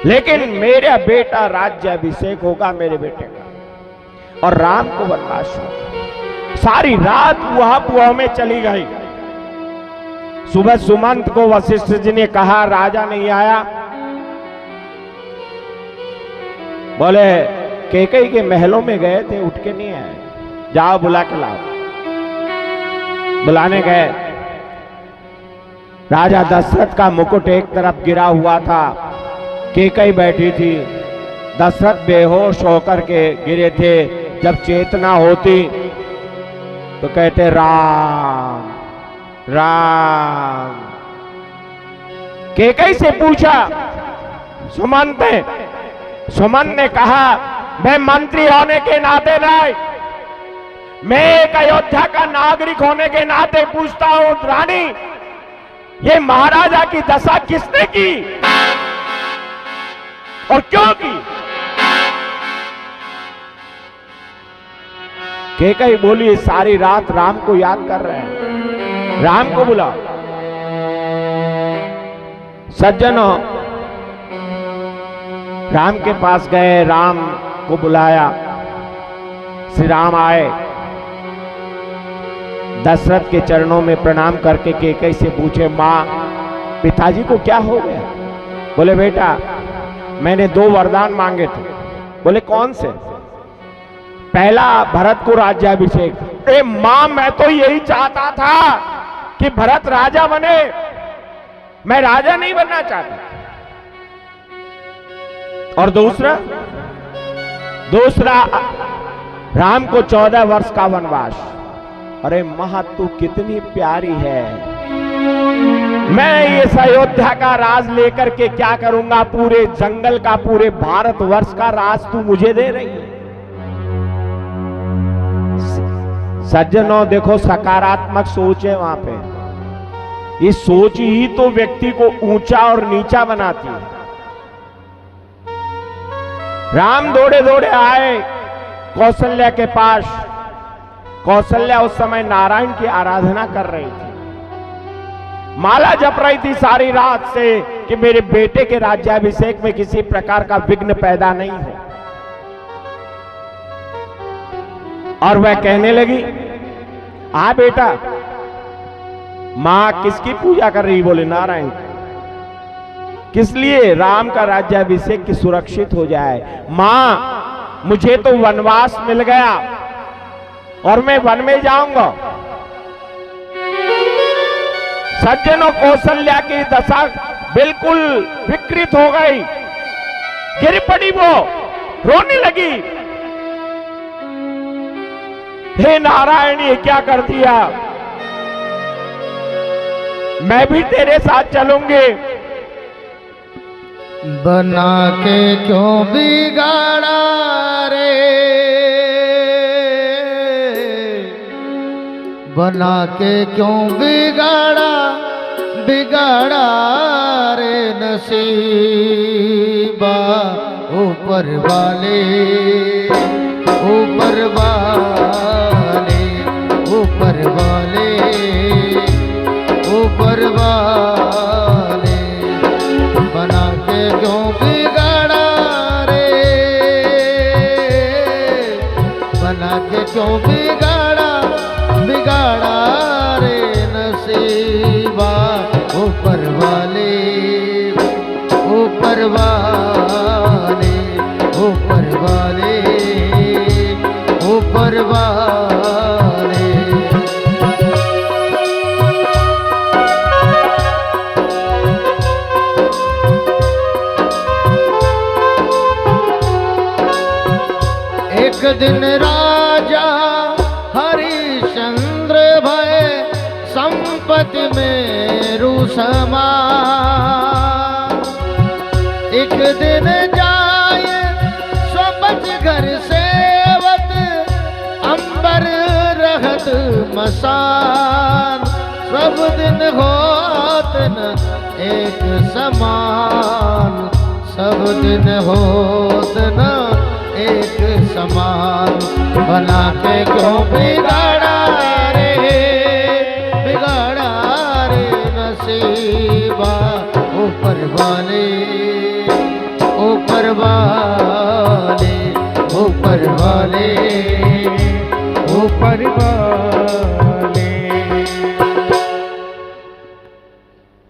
लेकिन मेरा बेटा राज्याभिषेक होगा मेरे बेटे का, और राम को वनवास होगा। सारी रात वहां में चली गई। सुबह सुमंत को वशिष्ठ जी ने कहा राजा नहीं आया। बोले कैकेयी के महलों में गए थे, उठ के नहीं आए, जाओ बुला के लाओ। बुलाने गए, राजा दशरथ का मुकुट एक तरफ गिरा हुआ था, कैकेयी बैठी थी, दशरथ बेहोश होकर के गिरे थे। जब चेतना होती तो कहते राम राम। कैकेयी से पूछा सुमंत ने, सुमंत ने कहा मैं मंत्री होने के नाते नहीं, मैं एक अयोध्या का नागरिक होने के नाते पूछता हूं रानी, ये महाराजा की दशा किसने की और क्यों की? कैकेयी बोली सारी रात राम को याद कर रहे हैं, राम को बुला। सज्जनों राम के पास गए, राम को बुलाया, श्री राम आए, दशरथ के चरणों में प्रणाम करके कैकेयी से पूछे मां पिताजी को क्या हो गया? बोले बेटा मैंने 2 वरदान मांगे थे। बोले कौन से? पहला भरत को राज्याभिषेक। ए मां मैं तो यही चाहता था कि भरत राजा बने, मैं राजा नहीं बनना चाहता। और दूसरा राम को 14 वर्ष का वनवास। अरे मां तू कितनी प्यारी है, मैं इस अयोध्या का राज लेकर के क्या करूंगा? पूरे जंगल का, पूरे भारतवर्ष का राज तू मुझे दे रही है। सज्जनों देखो सकारात्मक सोच है वहां पे। ये सोच ही तो व्यक्ति को ऊंचा और नीचा बनाती है। राम दौड़े दौड़े आए कौशल्या के पास। कौशल्या उस समय नारायण की आराधना कर रही थी, माला जप रही थी सारी रात से कि मेरे बेटे के राज्याभिषेक में किसी प्रकार का विघ्न पैदा नहीं हो। और वह कहने लगी आ बेटा, मां किसकी पूजा कर रही? बोले नारायण। किस लिए? राम का राज्याभिषेक की सुरक्षित हो जाए। मां मुझे तो वनवास मिल गया और मैं वन में जाऊंगा। सज्जनों कौशल्या की दशा बिल्कुल विकृत हो गई, गिर पड़ी, वो रोने लगी। हे नारायण ये क्या कर दिया? मैं भी तेरे साथ चलूंगी। बना के क्यों बिगाड़ा रे, बना के क्यों बिगाड़ा, बिगाड़ा रे नसीबा। ऊपर वाले, ऊपर वाले, ऊपर वाले, ऊपर वाले, बना के क्यों बिगाड़ा रे, बना के क्यों बिगाड़ा, बिगाड़ा रे नसीबा। ऊपर वाले, ऊपर वाले, ऊपर वाले, ऊपर वाले। एक दिन राजा हरिश्चंद्र भय संपत्ति में रुसमा। एक दिन जाए स्वपच घर सेवत, अंबर रहत शमशान, सब दिन होत न एक समान, सब दिन होत न एक समान। बना के क्यों बिगाड़ा रे, बिगाड़ा रे नसीबा, ऊपर वाले, ऊपर वाले, ऊपर वाले, ऊपर वाले।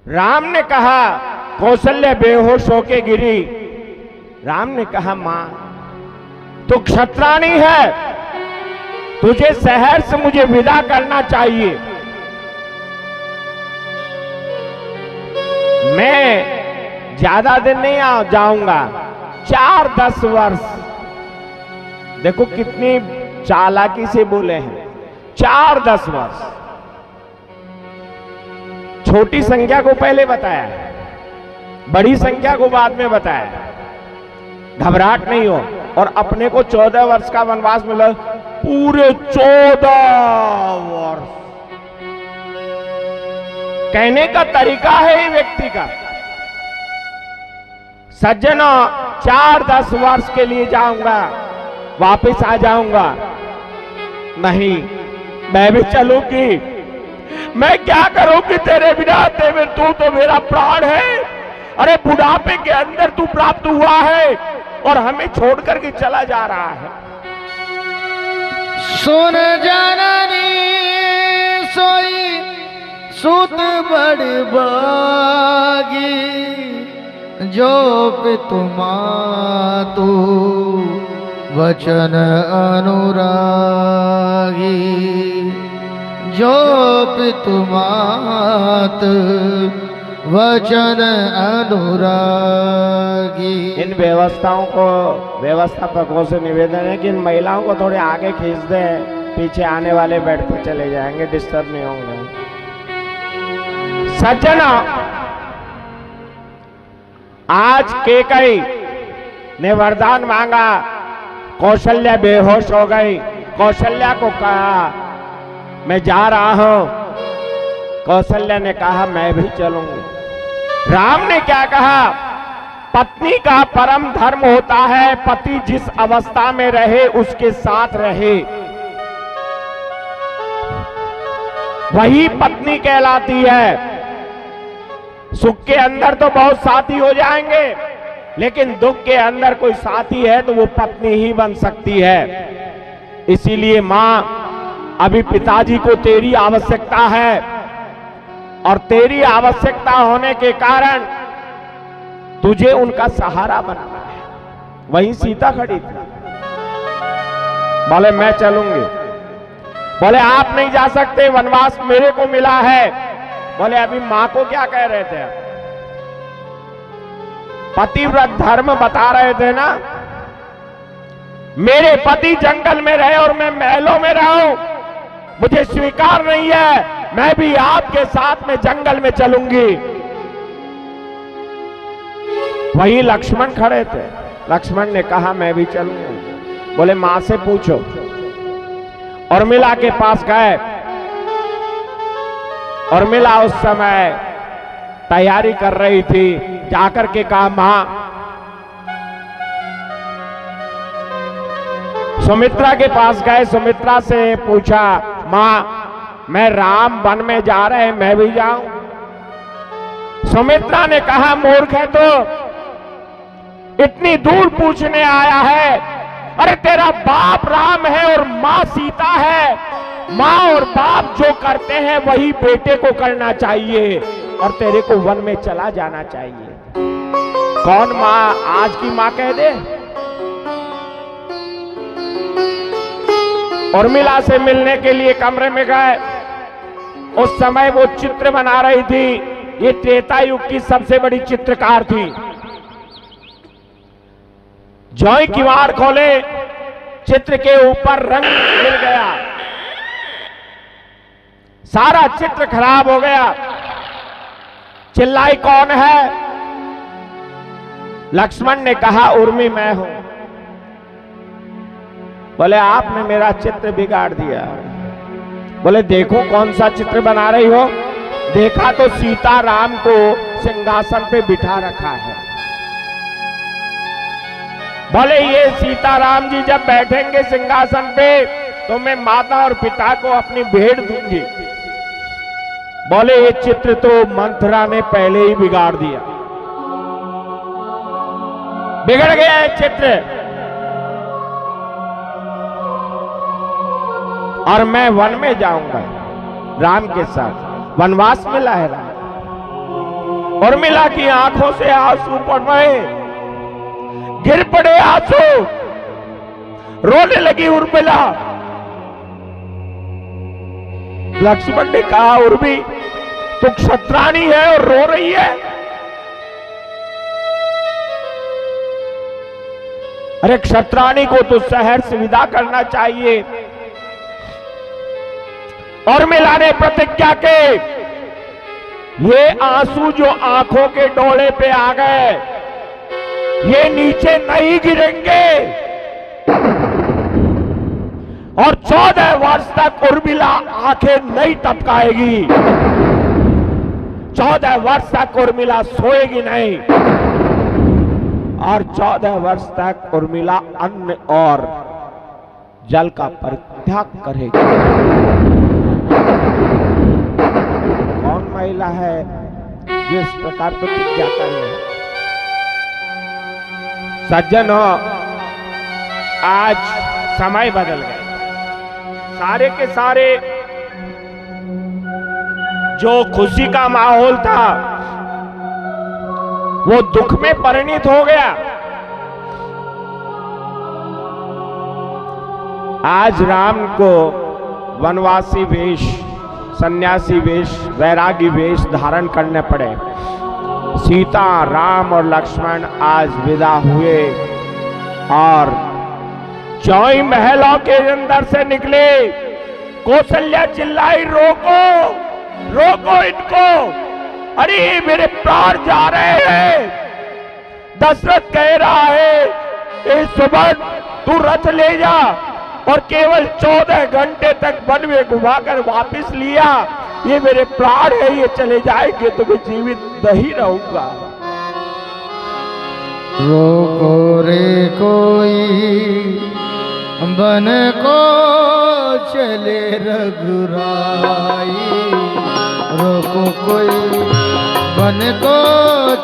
राम ने कहा, कौशल्या बेहोश होके गिरी। राम ने कहा, मां तू क्षत्राणी है, तुझे शहर से मुझे विदा करना चाहिए। मैं ज्यादा दिन नहीं जाऊंगा, 4-10 वर्ष। देखो कितनी चालाकी से बोले हैं, 4-10 वर्ष। छोटी संख्या को पहले बताया, बड़ी संख्या को बाद में बताया। घबराहट नहीं हो। और अपने को 14 वर्ष का वनवास मिला, पूरे 14 वर्ष। कहने का तरीका है ये व्यक्ति का। सज्जनों, 4-10 वर्ष के लिए जाऊंगा, वापस आ जाऊंगा। नहीं, मैं भी चलूंगी। मैं क्या करूंगी तेरे बिना? तेरे तू तो मेरा प्राण है। अरे बुढ़ापे के अंदर तू प्राप्त हुआ है और हमें छोड़ करके चला जा रहा है। सुन जननी सोई सुत बड़ी बागी, जो पितु मातु वचन अनुरागी, जो पितु मात वचन अनुरागी। इन व्यवस्थापकों से निवेदन है कि इन महिलाओं को थोड़े आगे खींच दें, पीछे आने वाले बेड पर चले जाएंगे, डिस्टर्ब नहीं होंगे। सज्जना, आज कैकेयी ने वरदान मांगा, कौशल्या बेहोश हो गई। कौशल्या को कहा, मैं जा रहा हूं। कौशल्या ने कहा, मैं भी चलूंगी। राम ने क्या कहा? पत्नी का परम धर्म होता है पति जिस अवस्था में रहे उसके साथ रहे, वही पत्नी कहलाती है। सुख के अंदर तो बहुत साथी हो जाएंगे, लेकिन दुख के अंदर कोई साथी है तो वो पत्नी ही बन सकती है। इसीलिए मां, अभी पिताजी को तेरी आवश्यकता है और तेरी आवश्यकता होने के कारण तुझे उनका सहारा बनना है। वहीं सीता खड़ी थी। बोले मैं चलूंगी। बोले आप नहीं जा सकते, वनवास मेरे को मिला है। बोले अभी मां को क्या कह रहे थे? पतिव्रत धर्म बता रहे थे ना। मेरे पति जंगल में रहे और मैं महलों में रहूं, मुझे स्वीकार नहीं है। मैं भी आपके साथ में जंगल में चलूंगी। वही लक्ष्मण खड़े थे। लक्ष्मण ने कहा मैं भी चलूंगा। बोले मां से पूछो। उर्मिला के पास गए। उर्मिला उस समय तैयारी कर रही थी। जाकर के कहा मां, सुमित्रा के पास गए। सुमित्रा से पूछा मां, मैं राम वन में जा रहे हैं, मैं भी जाऊं? सुमित्रा ने कहा मूर्ख है तो, इतनी दूर पूछने आया है। अरे तेरा बाप राम है और मां सीता है। मां और बाप जो करते हैं वही बेटे को करना चाहिए और तेरे को वन में चला जाना चाहिए। कौन मां आज की मां कह दे? उर्मिला से मिलने के लिए कमरे में गए। उस समय वो चित्र बना रही थी। ये त्रेता युग की सबसे बड़ी चित्रकार थी। जॉय किवाड़ खोले, चित्र के ऊपर रंग मिल गया, सारा चित्र खराब हो गया। चिल्लाई कौन है? लक्ष्मण ने कहा उर्मी मैं हूं। बोले आपने मेरा चित्र बिगाड़ दिया। बोले देखो कौन सा चित्र बना रही हो। देखा तो सीता राम को सिंहासन पे बिठा रखा है। बोले ये सीताराम जी जब बैठेंगे सिंहासन पे तो मैं माता और पिता को अपनी भेंट दूंगी। बोले ये चित्र तो मंथरा ने पहले ही बिगाड़ दिया, बिगड़ गया है चित्र, और मैं वन में जाऊंगा राम के साथ। वनवास मिला है राम। और मिला की आंखों से आंसू पड़ रहे, गिर पड़े आंसू, रोने लगी उर्मिला। लक्ष्मण ने कहा उर्मी तू क्षत्राणी है और रो रही है। अरे क्षत्राणी को तो शहर से विदा करना चाहिए। और मिला ने प्रतिज्ञा के ये आंसू जो आंखों के डोले पे आ गए ये नीचे नहीं गिरेंगे। और 14 वर्ष तक उर्मिला आंखें नहीं टपकाएगी, 14 वर्ष तक उर्मिला सोएगी नहीं, और 14 वर्ष तक उर्मिला अन्न और जल का परित्याग करेगी। कौन महिला है जो इस प्रकार प्रतिज्ञा करे? सज्जनों, आज समय बदल गए। सारे के सारे जो खुशी का माहौल था वो दुख में परिणित हो गया। आज राम को वनवासी वेश, सन्यासी वेश, वैरागी वेश धारण करने पड़े। सीता, राम और लक्ष्मण आज विदा हुए और चौई महलों के अंदर से निकले। कौशल्या चिल्लाई रोको, रोको इनको, अरे मेरे प्राण जा रहे हैं। दशरथ कह रहा है इस सुबह तू रथ ले जा, और केवल 14 घंटे तक वन में घुमाकर वापिस लिया। ये मेरे प्राण है, ये चले जाएंगे तो मैं जीवित नहीं रहूंगा। रोको रे कोई बन को चले रघुराई, रोको कोई बन को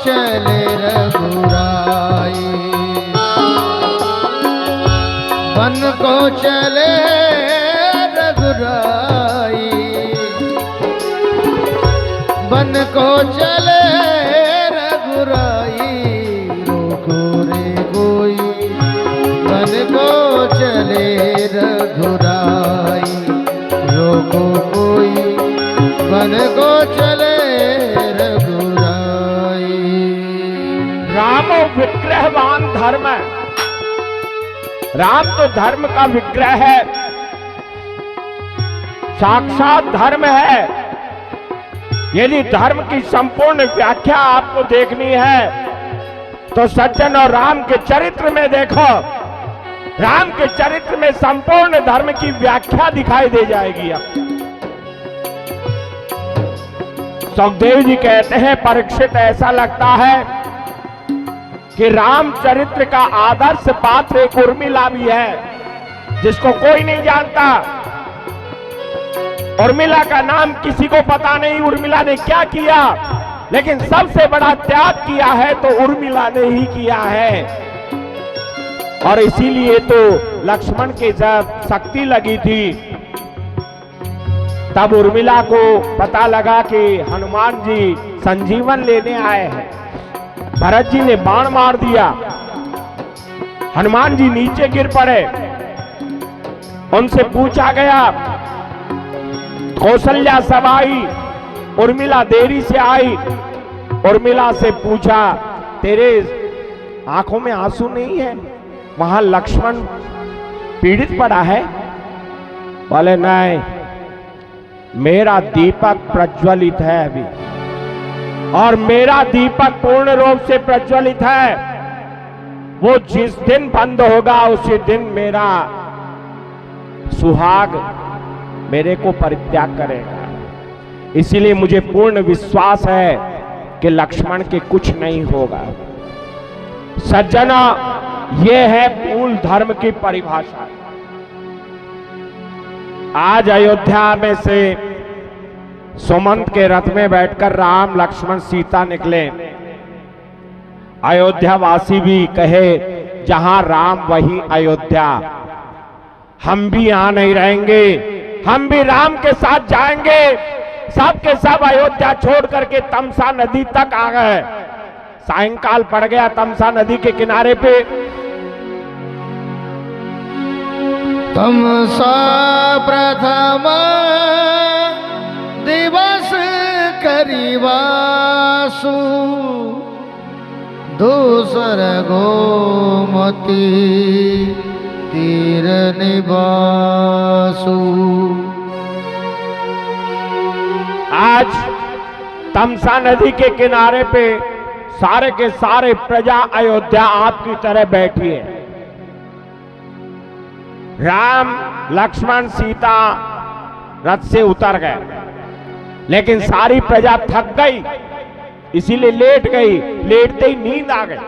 चले रघुराई, बन को चले रघुराई, बन को चले रघुराई, रोको रे कोई बन को चले रघुराई, रोको कोई बन को चले रघुराई। राम विग्रहवान धर्म है। राम तो धर्म का विग्रह है, साक्षात धर्म है। यदि धर्म की संपूर्ण व्याख्या आपको देखनी है तो सज्जन और राम के चरित्र में देखो। राम के चरित्र में संपूर्ण धर्म की व्याख्या दिखाई दे जाएगी। अब सुखदेव जी कहते हैं परीक्षित ऐसा लगता है कि रामचरित्र का आदर्श पात्र एक उर्मिला भी है जिसको कोई नहीं जानता। उर्मिला का नाम किसी को पता नहीं, उर्मिला ने क्या किया, लेकिन सबसे बड़ा त्याग किया है तो उर्मिला ने ही किया है। और इसीलिए तो लक्ष्मण के जब शक्ति लगी थी तब उर्मिला को पता लगा कि हनुमान जी संजीवन लेने आए हैं। भरत जी ने बाण मार दिया, हनुमान जी नीचे गिर पड़े। उनसे पूछा गया, कौशल्या सब आई, उर्मिला देरी से आई। उर्मिला से पूछा, तेरे आंखों में आंसू नहीं है? वहां लक्ष्मण पीड़ित पड़ा है? बोले नहीं, मेरा दीपक प्रज्वलित है अभी, और मेरा दीपक पूर्ण रूप से प्रज्वलित है। वो जिस दिन बंद होगा उसी दिन मेरा सुहाग मेरे को परित्याग करेगा। इसीलिए मुझे पूर्ण विश्वास है कि लक्ष्मण के कुछ नहीं होगा। सज्जना, ये है मूल धर्म की परिभाषा। आज अयोध्या में से सुमंत के रथ में बैठकर राम लक्ष्मण सीता निकले। अयोध्या वासी भी कहे जहां राम वहीं अयोध्या। हम भी यहां नहीं रहेंगे, हम भी राम के साथ जाएंगे। सब के सब अयोध्या छोड़ करके तमसा नदी तक आ गए। सायंकाल पड़ गया, तमसा नदी के किनारे पे तमसा प्रथम दिवस करिवासु, दूसर गोमती तीर निवासु। आज तमसा नदी के किनारे पे सारे के सारे प्रजा अयोध्या आपकी तरह बैठी है। राम लक्ष्मण सीता रथ से उतर गए, लेकिन सारी प्रजा थक गई, इसीलिए लेट गई। लेटते ही नींद आ गई।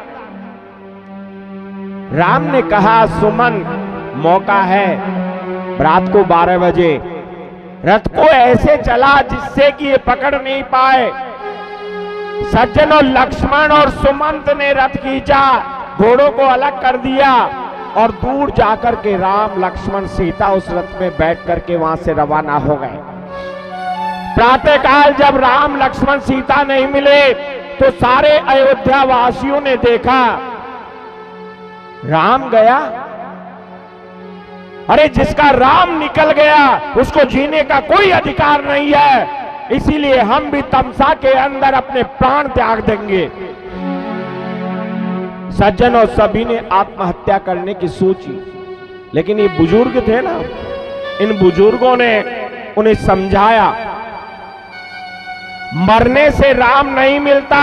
राम ने कहा, सुमन, मौका है, रात को 12 बजे रथ को ऐसे चला जिससे कि ये पकड़ नहीं पाए। सज्जनों, लक्ष्मण और सुमंत ने रथ खींचा, घोड़ों को अलग कर दिया और दूर जाकर के राम लक्ष्मण सीता उस रथ में बैठ करके वहां से रवाना हो गए। प्रातःकाल जब राम लक्ष्मण सीता नहीं मिले तो सारे अयोध्या वासियों ने देखा राम गया। अरे जिसका राम निकल गया उसको जीने का कोई अधिकार नहीं है, इसीलिए हम भी तमसा के अंदर अपने प्राण त्याग देंगे। सज्जनों, सभी ने आत्महत्या करने की सोची, लेकिन ये बुजुर्ग थे ना, इन बुजुर्गों ने उन्हें समझाया, मरने से राम नहीं मिलता।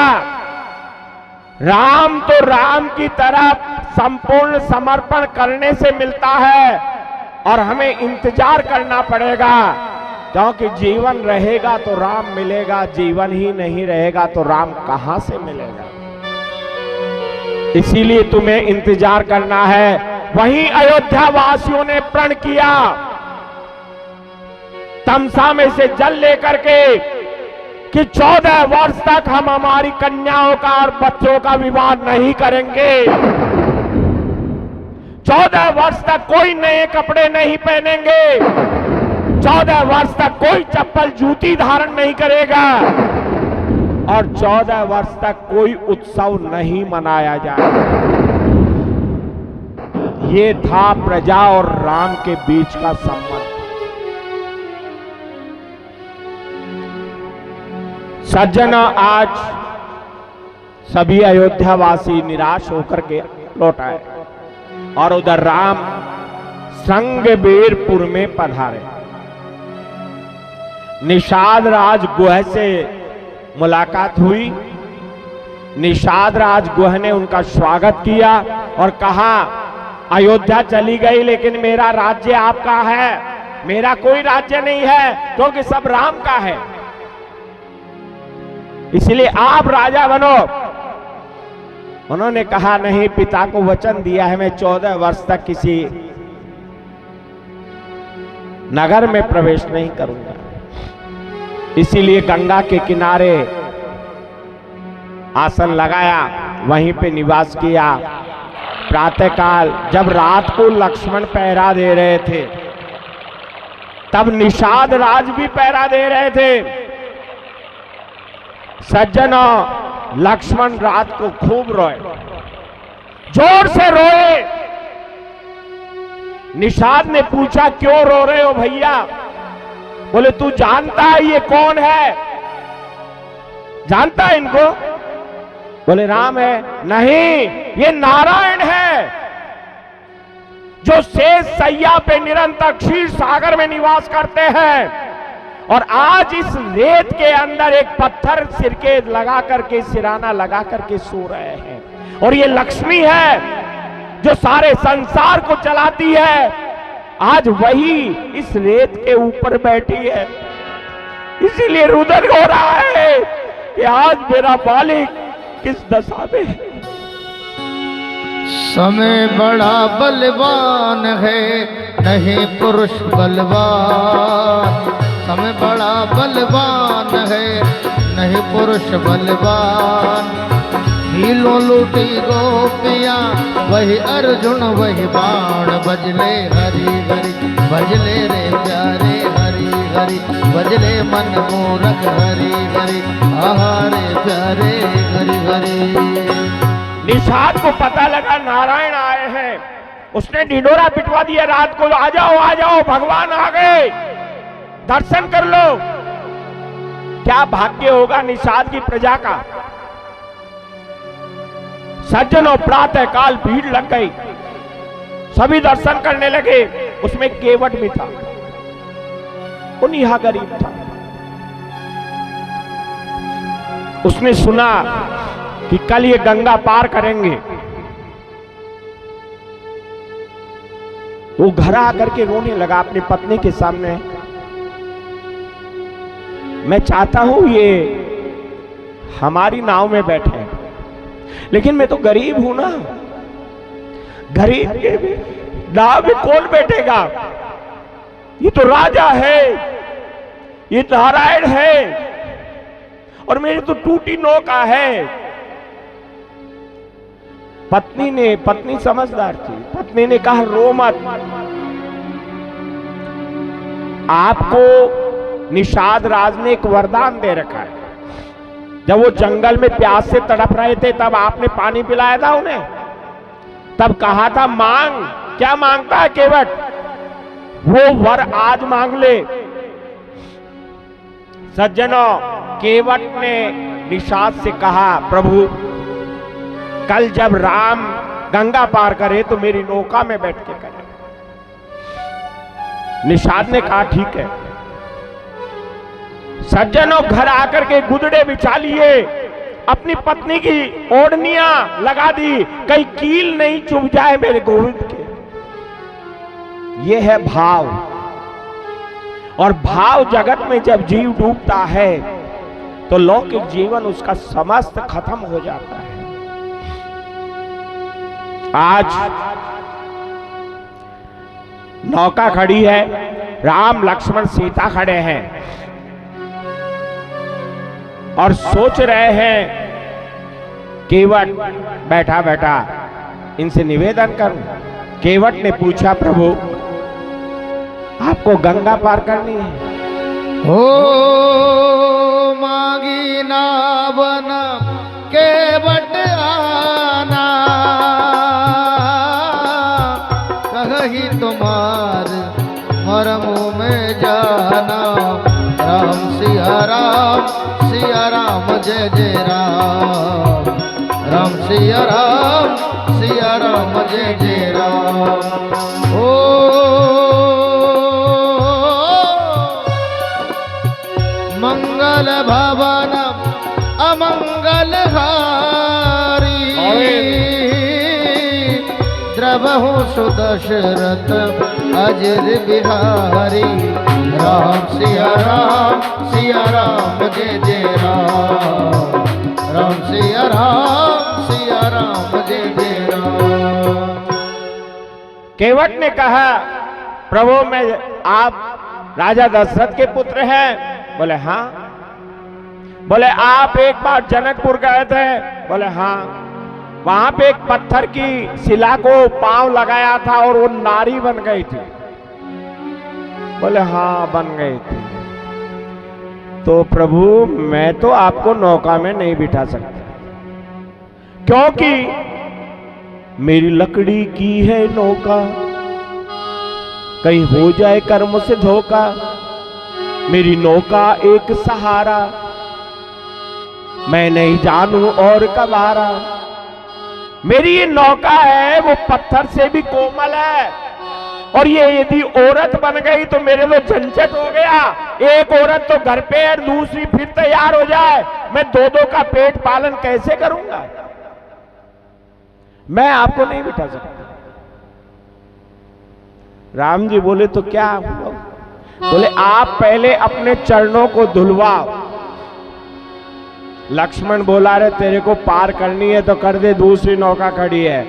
राम तो राम की तरफ संपूर्ण समर्पण करने से मिलता है और हमें इंतजार करना पड़ेगा, क्योंकि जीवन रहेगा तो राम मिलेगा, जीवन ही नहीं रहेगा तो राम कहां से मिलेगा। इसीलिए तुम्हें इंतजार करना है। वहीं अयोध्या वासियों ने प्रण किया, तमसा में से जल लेकर के, कि 14 वर्ष तक हम हमारी कन्याओं का और बच्चों का विवाह नहीं करेंगे। 14 वर्ष तक कोई नए कपड़े नहीं पहनेंगे। 14 वर्ष तक कोई चप्पल जूती धारण नहीं करेगा और 14 वर्ष तक कोई उत्सव नहीं मनाया जाएगा। ये था प्रजा और राम के बीच का संबंध। सज्जन, आज सभी अयोध्यावासी निराश होकर के लौट आए और उधर राम संगबेरपुर में पधारे। निषाद राज गुह से मुलाकात हुई। निषाद राज गुह ने उनका स्वागत किया और कहा, अयोध्या चली गई लेकिन मेरा राज्य आपका है, मेरा कोई राज्य नहीं है, क्योंकि सब राम का है, इसलिए आप राजा बनो। उन्होंने कहा, नहीं, पिता को वचन दिया है, मैं 14 वर्ष तक किसी नगर में प्रवेश नहीं करूंगा। इसीलिए गंगा के किनारे आसन लगाया, वहीं पे निवास किया। प्रातःकाल जब रात को लक्ष्मण पहरा दे रहे थे, तब निषाद राज भी पहरा दे रहे थे। सज्जनों, लक्ष्मण रात को खूब रोए, जोर से रोए। निषाद ने पूछा, क्यों रो रहे हो भैया? बोले, तू जानता है ये कौन है? जानता है इनको? बोले, राम है। नहीं, ये नारायण है, जो शेष सैया पे निरंतर क्षीर सागर में निवास करते हैं और आज इस रेत के अंदर एक पत्थर सिर के लगा करके, सिराना लगा करके सो रहे हैं। और ये लक्ष्मी है जो सारे संसार को चलाती है, आज वही इस रेत के ऊपर बैठी है। इसीलिए रुदन हो रहा है कि आज मेरा मालिक किस दशा में है। समय बड़ा बलवान है, नहीं पुरुष बलवान। समय बड़ा बलवान है, नहीं पुरुष बलवान। हीलो लूटी गोपियां, वही अर्जुन वही बाण। बजले हरि हरि बजले रे प्यारे हरि हरि, बजले मन मूरख हरि हरि, आहारे प्यारे हरि हरि। निषाद को पता लगा नारायण आए हैं, उसने ढिंढोरा पिटवा दिया रात को, आ जाओ भगवान आ गए, दर्शन कर लो। क्या भाग्य होगा निषाद की प्रजा का। सज्जनों, प्रातः काल भीड़ लग गई, सभी दर्शन करने लगे। उसमें केवट भी था, उन्हीं गरीब था। उसने सुना कि कल ये गंगा पार करेंगे। वो घर आकर के रोने लगा अपनी पत्नी के सामने। मैं चाहता हूं ये हमारी नाव में बैठे, लेकिन मैं तो गरीब हूं ना। गरीब के नाव में कौन बैठेगा। ये तो राजा है, ये नारायण है, और मेरी तो टूटी नौका है। पत्नी समझदार थी। पत्नी ने कहा रो मत, आपको निषाद राज ने एक वरदान दे रखा है। जब वो जंगल में प्यास से तड़प रहे थे तब आपने पानी पिलाया था उन्हें, तब कहा था मांग। क्या मांगता है केवट, वो वर आज मांग ले। सज्जनों, केवट ने निषाद से कहा प्रभु कल जब राम गंगा पार करे तो मेरी नौका में बैठ के करे। निषाद ने कहा ठीक है। सज्जनों, घर आकर के गुदड़े बिछा लिए, अपनी पत्नी की ओढ़नियां लगा दी, कहीं कील नहीं चुभ जाए मेरे गोविंद के। यह है भाव, और भाव जगत में जब जीव डूबता है तो लौकिक जीवन उसका समस्त खत्म हो जाता है। आज नौका खड़ी है, राम लक्ष्मण सीता खड़े हैं और सोच रहे हैं केवट बैठा बैठा इनसे निवेदन करूं। केवट ने पूछा प्रभु आपको गंगा पार करनी है। हो मागी नावन केवट आना, कही तुम्हार मरमु में जाना। राम सिया राम जय जय राम। राम सिया राम जय जय राम। ओ मंगल भवन अमंगल हारी, द्रवहु सुदशरथ अजर बिहारी। राम सिया राम जय जय राम। राम सिया राम जय जय राम। केवट ने कहा प्रभु मैं आप राजा दशरथ के पुत्र हैं। बोले हाँ। बोले आप एक बार जनकपुर गए थे। बोले हाँ। वहां पे एक पत्थर की शिला को पांव लगाया था और वो नारी बन गई थी। बोले हाँ बन गई थी। तो प्रभु मैं तो आपको नौका में नहीं बिठा सकता, क्योंकि मेरी लकड़ी की है नौका, कहीं हो जाए कर्म से धोखा। मेरी नौका एक सहारा, मैं नहीं जानू और कब हारा। मेरी ये नौका है वो पत्थर से भी कोमल है, और ये यदि औरत बन गई तो मेरे लिए झंझट हो गया। एक औरत तो घर पे और दूसरी फिर तैयार हो जाए, मैं दो का पेट पालन कैसे करूंगा। मैं आपको नहीं बिठा सकता। राम जी बोले तो क्या हुआ? बोले आप पहले अपने चरणों को धुलवाओ। लक्ष्मण बोला रे तेरे को पार करनी है तो कर दे, दूसरी नौका खड़ी है।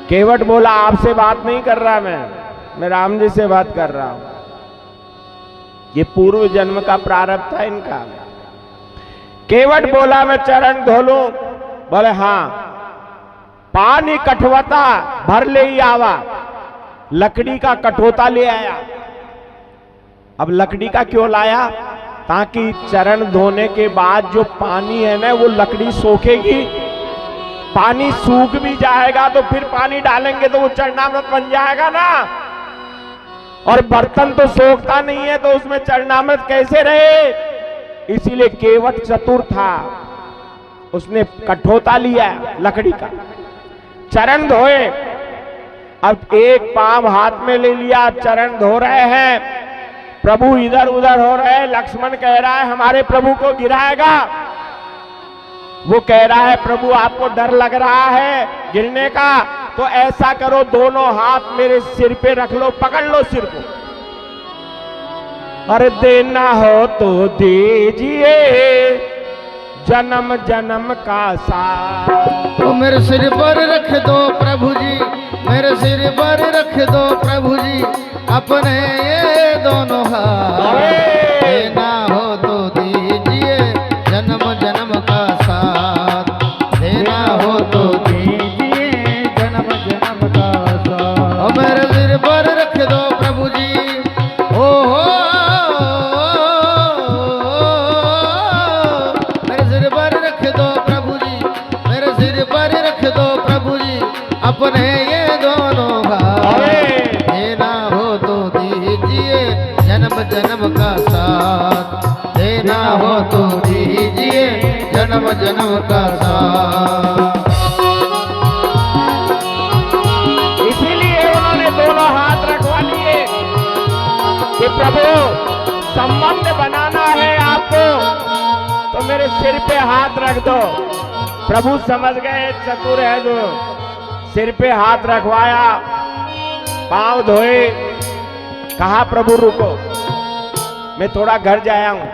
केवट बोला आपसे बात नहीं कर रहा मैं राम जी से बात कर रहा हूं। ये पूर्व जन्म का प्रारब्ध था इनका। केवट बोला मैं चरण धो लूं। बोले हाँ। पानी कठवता भर ले ही आवा, लकड़ी का कठोता ले आया। अब लकड़ी का क्यों लाया? ताकि चरण धोने के बाद जो पानी है ना वो लकड़ी सोखेगी, पानी सूख भी जाएगा तो फिर पानी डालेंगे तो वो चरणामृत बन जाएगा ना। और बर्तन तो सोखता नहीं है तो उसमें चरणामृत कैसे रहे? इसीलिए केवट चतुर था, उसने कठोता लिया लकड़ी का, चरण धोए। अब एक पांव हाथ में ले लिया, चरण धो रहे हैं। प्रभु इधर उधर हो रहे हैं। लक्ष्मण कह रहा है हमारे प्रभु को गिराएगा। वो कह रहा है प्रभु आपको डर लग रहा है गिरने का, तो ऐसा करो दोनों हाथ मेरे सिर पे रख लो, पकड़ लो सिर को। अरे देना हो तो दीजिए जन्म जन्म का साथ। तो मेरे सिर पर रख दो प्रभु जी, मेरे सिर पर रख दो प्रभु जी, अपने ये दोनों हाथ। देना हो तो दीजिए जन्म जन्म का साथ, देना हो तो दीजिए जन्म जन्म का साथ। और मेरे सिर पर रख दो प्रभु जी, ओ हो मेरे सिर पर रख दो प्रभु जी, मेरे सिर पर रख दो प्रभु जी, अपने ये दोनों हाथ। देना हो तो दीजिए जन्म जन्म का साथ, देना हो तो दीजिए जन्म जन्म का साथ। इसीलिए उन्होंने दोनों हाथ रखवा लिए कि प्रभु संबंध बनाना है आपको तो मेरे सिर पे हाथ रख दो। प्रभु समझ गए चतुर है जो, सिर पे हाथ रखवाया, पांव धोए। कहा प्रभु रुको मैं थोड़ा घर जाया हूं।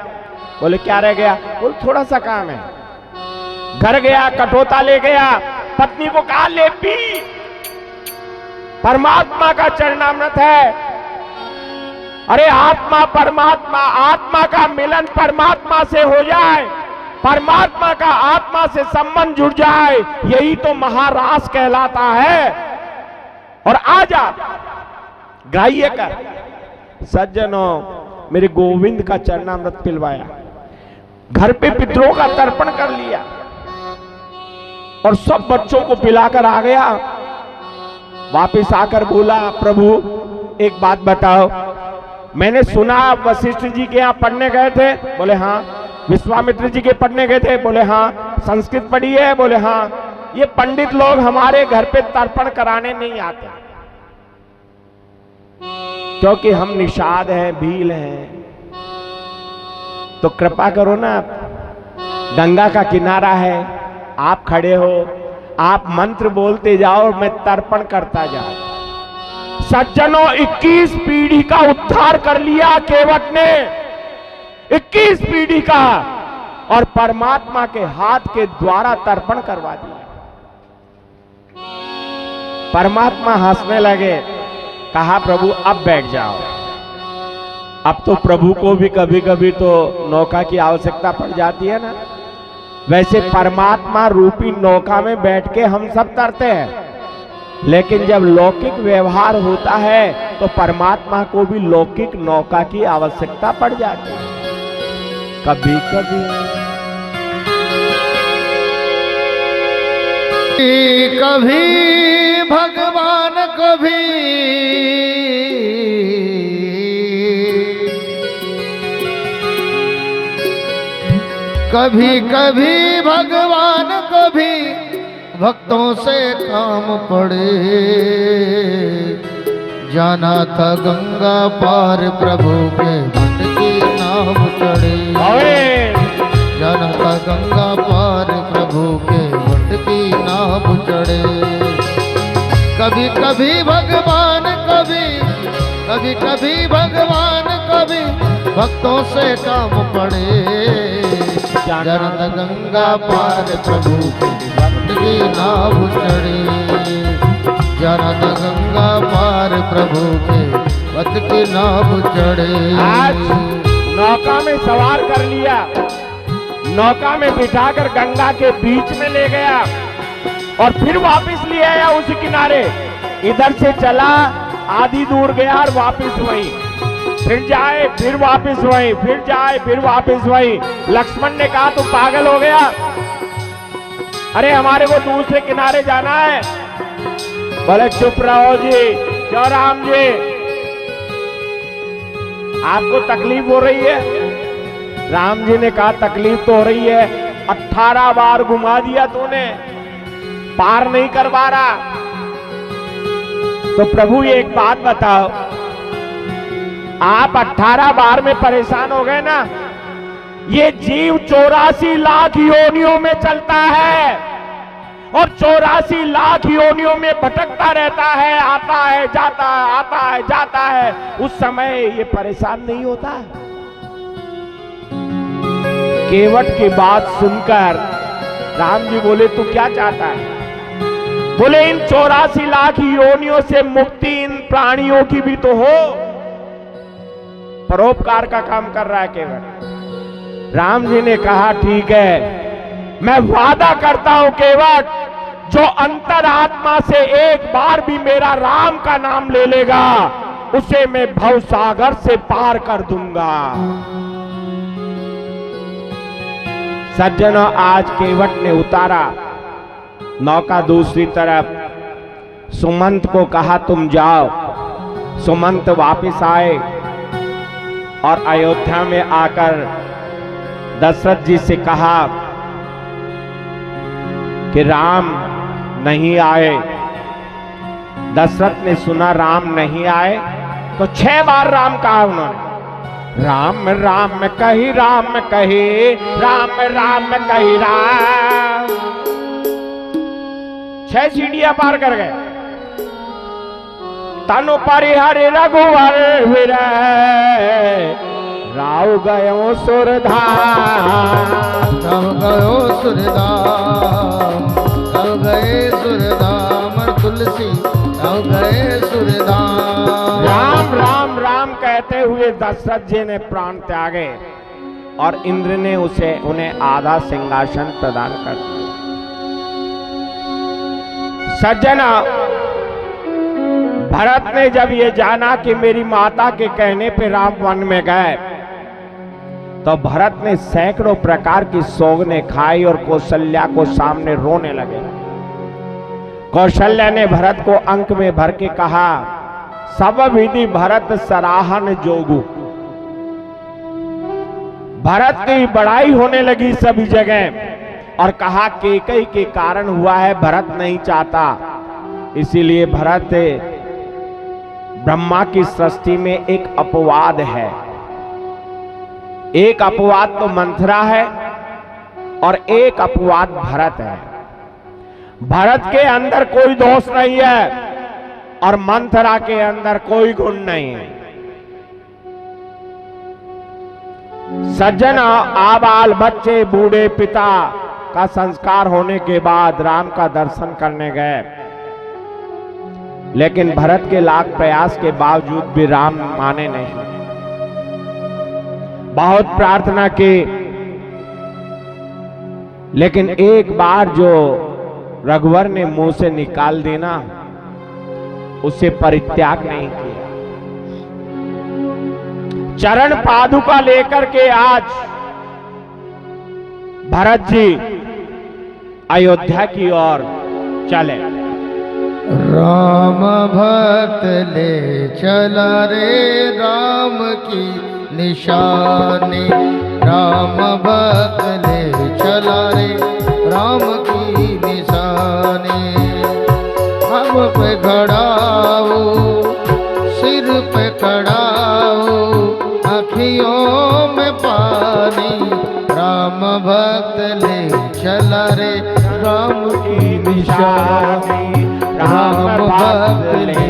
बोले क्या रह गया? बोले थोड़ा सा काम है। घर गया, कठोता ले गया, पत्नी को कहा ले पी, परमात्मा का चरणामृत है। अरे आत्मा परमात्मा, आत्मा का मिलन परमात्मा से हो जाए, परमात्मा का आत्मा से संबंध जुड़ जाए, यही तो महारास कहलाता है। और आजा ग्राह्य कर। सज्जनों मेरे गोविंद का चरणामृत पिलवाया, घर पे पितरों का तर्पण कर लिया और सब बच्चों को पिलाकर आ गया। वापिस आकर बोला प्रभु एक बात बताओ, मैंने सुना आप वशिष्ठ जी के यहाँ पढ़ने गए थे। बोले हाँ। विश्वामित्र जी के पढ़ने गए थे। बोले हाँ। संस्कृत पढ़ी है। बोले हाँ। ये पंडित लोग हमारे घर पे तर्पण कराने नहीं आते क्योंकि हम निषाद हैं, भील हैं। तो कृपा करो ना, गंगा का किनारा है, आप खड़े हो, आप मंत्र बोलते जाओ और मैं तर्पण करता जाऊं। सज्जनों 21 पीढ़ी का उद्धार कर लिया केवट ने, 21 पीढ़ी का, और परमात्मा के हाथ के द्वारा तर्पण करवा दिया। परमात्मा हंसने लगे। कहा प्रभु अब बैठ जाओ। अब तो प्रभु को भी कभी कभी तो नौका की आवश्यकता पड़ जाती है ना। वैसे परमात्मा रूपी नौका में बैठ के हम सब तरते हैं, लेकिन जब लौकिक व्यवहार होता है तो परमात्मा को भी लौकिक नौका की आवश्यकता पड़ जाती है कभी कभी। कभी भगवान को भी कभी कभी भगवान को भी भक्तों से काम पड़े। जाना था गंगा पार प्रभु के मन की नाव चढ़े। जाना था गंगा पार प्रभु के वट की नाव चढ़े। कभी कभी भगवान को कभी कभी कभी भगवान कभी भक्तों से काम पड़े। जरद गंगा पार प्रभु की भक्त की नाव चढ़े। जरद गंगा पार प्रभु के भक्त की नाव चढ़े। आज नौका में सवार कर लिया, नौका में बिठाकर गंगा के बीच में ले गया और फिर वापस ले आया उसी किनारे। इधर से चला, आधी दूर गया और वापस वहीं, फिर जाए फिर वापस वहीं, फिर जाए फिर वापस वहीं। लक्ष्मण ने कहा तुम पागल हो गया, अरे हमारे को दूसरे किनारे जाना है। बोले चुप रहो जी, क्यों राम जी, आपको तकलीफ हो रही है? राम जी ने कहा तकलीफ तो हो रही है, 18 बार घुमा दिया तूने, पार नहीं करवा रहा। तो प्रभु ये एक बात बताओ, आप 18 बार में परेशान हो गए ना, ये जीव 84 लाख योनियों में चलता है और 84 लाख योनियों में भटकता रहता है, आता है जाता है, आता है जाता है, उस समय ये परेशान नहीं होता। केवट की बात सुनकर राम जी बोले तू क्या चाहता है? बोले इन 84 लाख योनियों से मुक्ति इन प्राणियों की भी तो हो। परोपकार का काम कर रहा है केवट। राम जी ने कहा ठीक है, मैं वादा करता हूं केवट, जो अंतरात्मा से एक बार भी मेरा राम का नाम ले लेगा उसे मैं भव सागर से पार कर दूंगा। सज्जनों, आज केवट ने उतारा नौका दूसरी तरफ। सुमंत को कहा तुम जाओ। सुमंत वापस आए और अयोध्या में आकर दशरथ जी से कहा कि राम नहीं आए। दशरथ ने सुना राम नहीं आए तो 6 बार राम कहा उन्होंने। राम राम कही, राम कही, राम कही, राम। 6 सीढ़ियां पार कर गए। तनु परिहरि रघुवर विरह, राव गयो सुरधाम। राव गयो सुरधाम, राव गए सुरधाम। तुलसी राव गए सुरधाम। राम राम राम कहते हुए दशरथ जी ने प्राण त्यागे और इंद्र ने उन्हें आधा सिंहासन प्रदान कर दिया। सज्जना, भरत ने जब ये जाना कि मेरी माता के कहने पे राम वन में गए तो भरत ने सैकड़ों प्रकार की सौगंधे खाई और कौशल्या को सामने रोने लगे। कौशल्या ने भरत को अंक में भर के कहा, सब विधि भरत सराहन जोगु। भरत की बड़ाई होने लगी सभी जगह और कहा केकई के कारण हुआ है, भरत नहीं चाहता। इसीलिए भरत ब्रह्मा की सृष्टि में एक अपवाद है। एक अपवाद तो मंथरा है और एक अपवाद भरत है। भरत के अंदर कोई दोष नहीं है और मंथरा के अंदर कोई गुण नहीं है। सज्जन, आबाल बच्चे बूढ़े पिता का संस्कार होने के बाद राम का दर्शन करने गए, लेकिन भरत के लाख प्रयास के बावजूद भी राम माने नहीं। बहुत प्रार्थना की, लेकिन एक बार जो रघुवर ने मुंह से निकाल देना, उसे परित्याग नहीं किया। चरण पादुका लेकर के आज भरत जी अयोध्या की ओर चले। राम भक्त ले चला रे राम की निशानी। राम भक्त ले चला रे राम की निशानी। हम पे खड़ाओ, सिर पे खड़ाओ, आँखियों में पानी। राम भक्त ले चला रे राम की निशानी। राम भक्त ले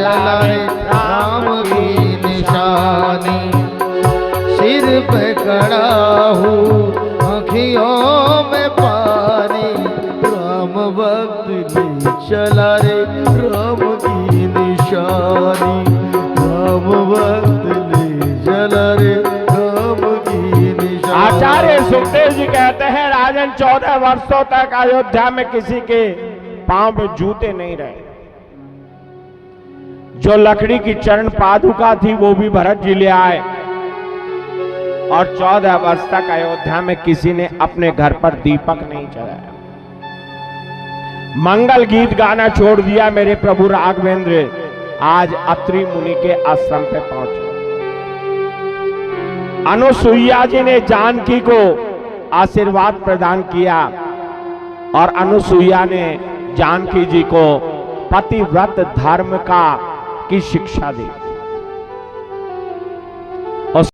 चला रे राम की निशानी, सिर पे खड़ा हूँ आँखियों में पानी, राम भक्त ले चला रे राम की निशानी, राम भक्त ले चला रे राम की निशानी। आचार्य सुखदेव जी कहते हैं राजन 14 वर्षों तक अयोध्या में किसी के पांव में जूते नहीं रहे। जो लकड़ी की चरण पादुका थी वो भी भरत जी ले आए और 14 वर्ष तक अयोध्या में किसी ने अपने घर पर दीपक नहीं जलाया। मंगल गीत गाना छोड़ दिया मेरे प्रभु राघवेंद्र आज अत्रि मुनि के आश्रम पे पहुंचे। अनुसुईया जी ने जानकी को आशीर्वाद प्रदान किया और अनुसुईया ने जानकी जी को पतिव्रत धर्म की शिक्षा दी।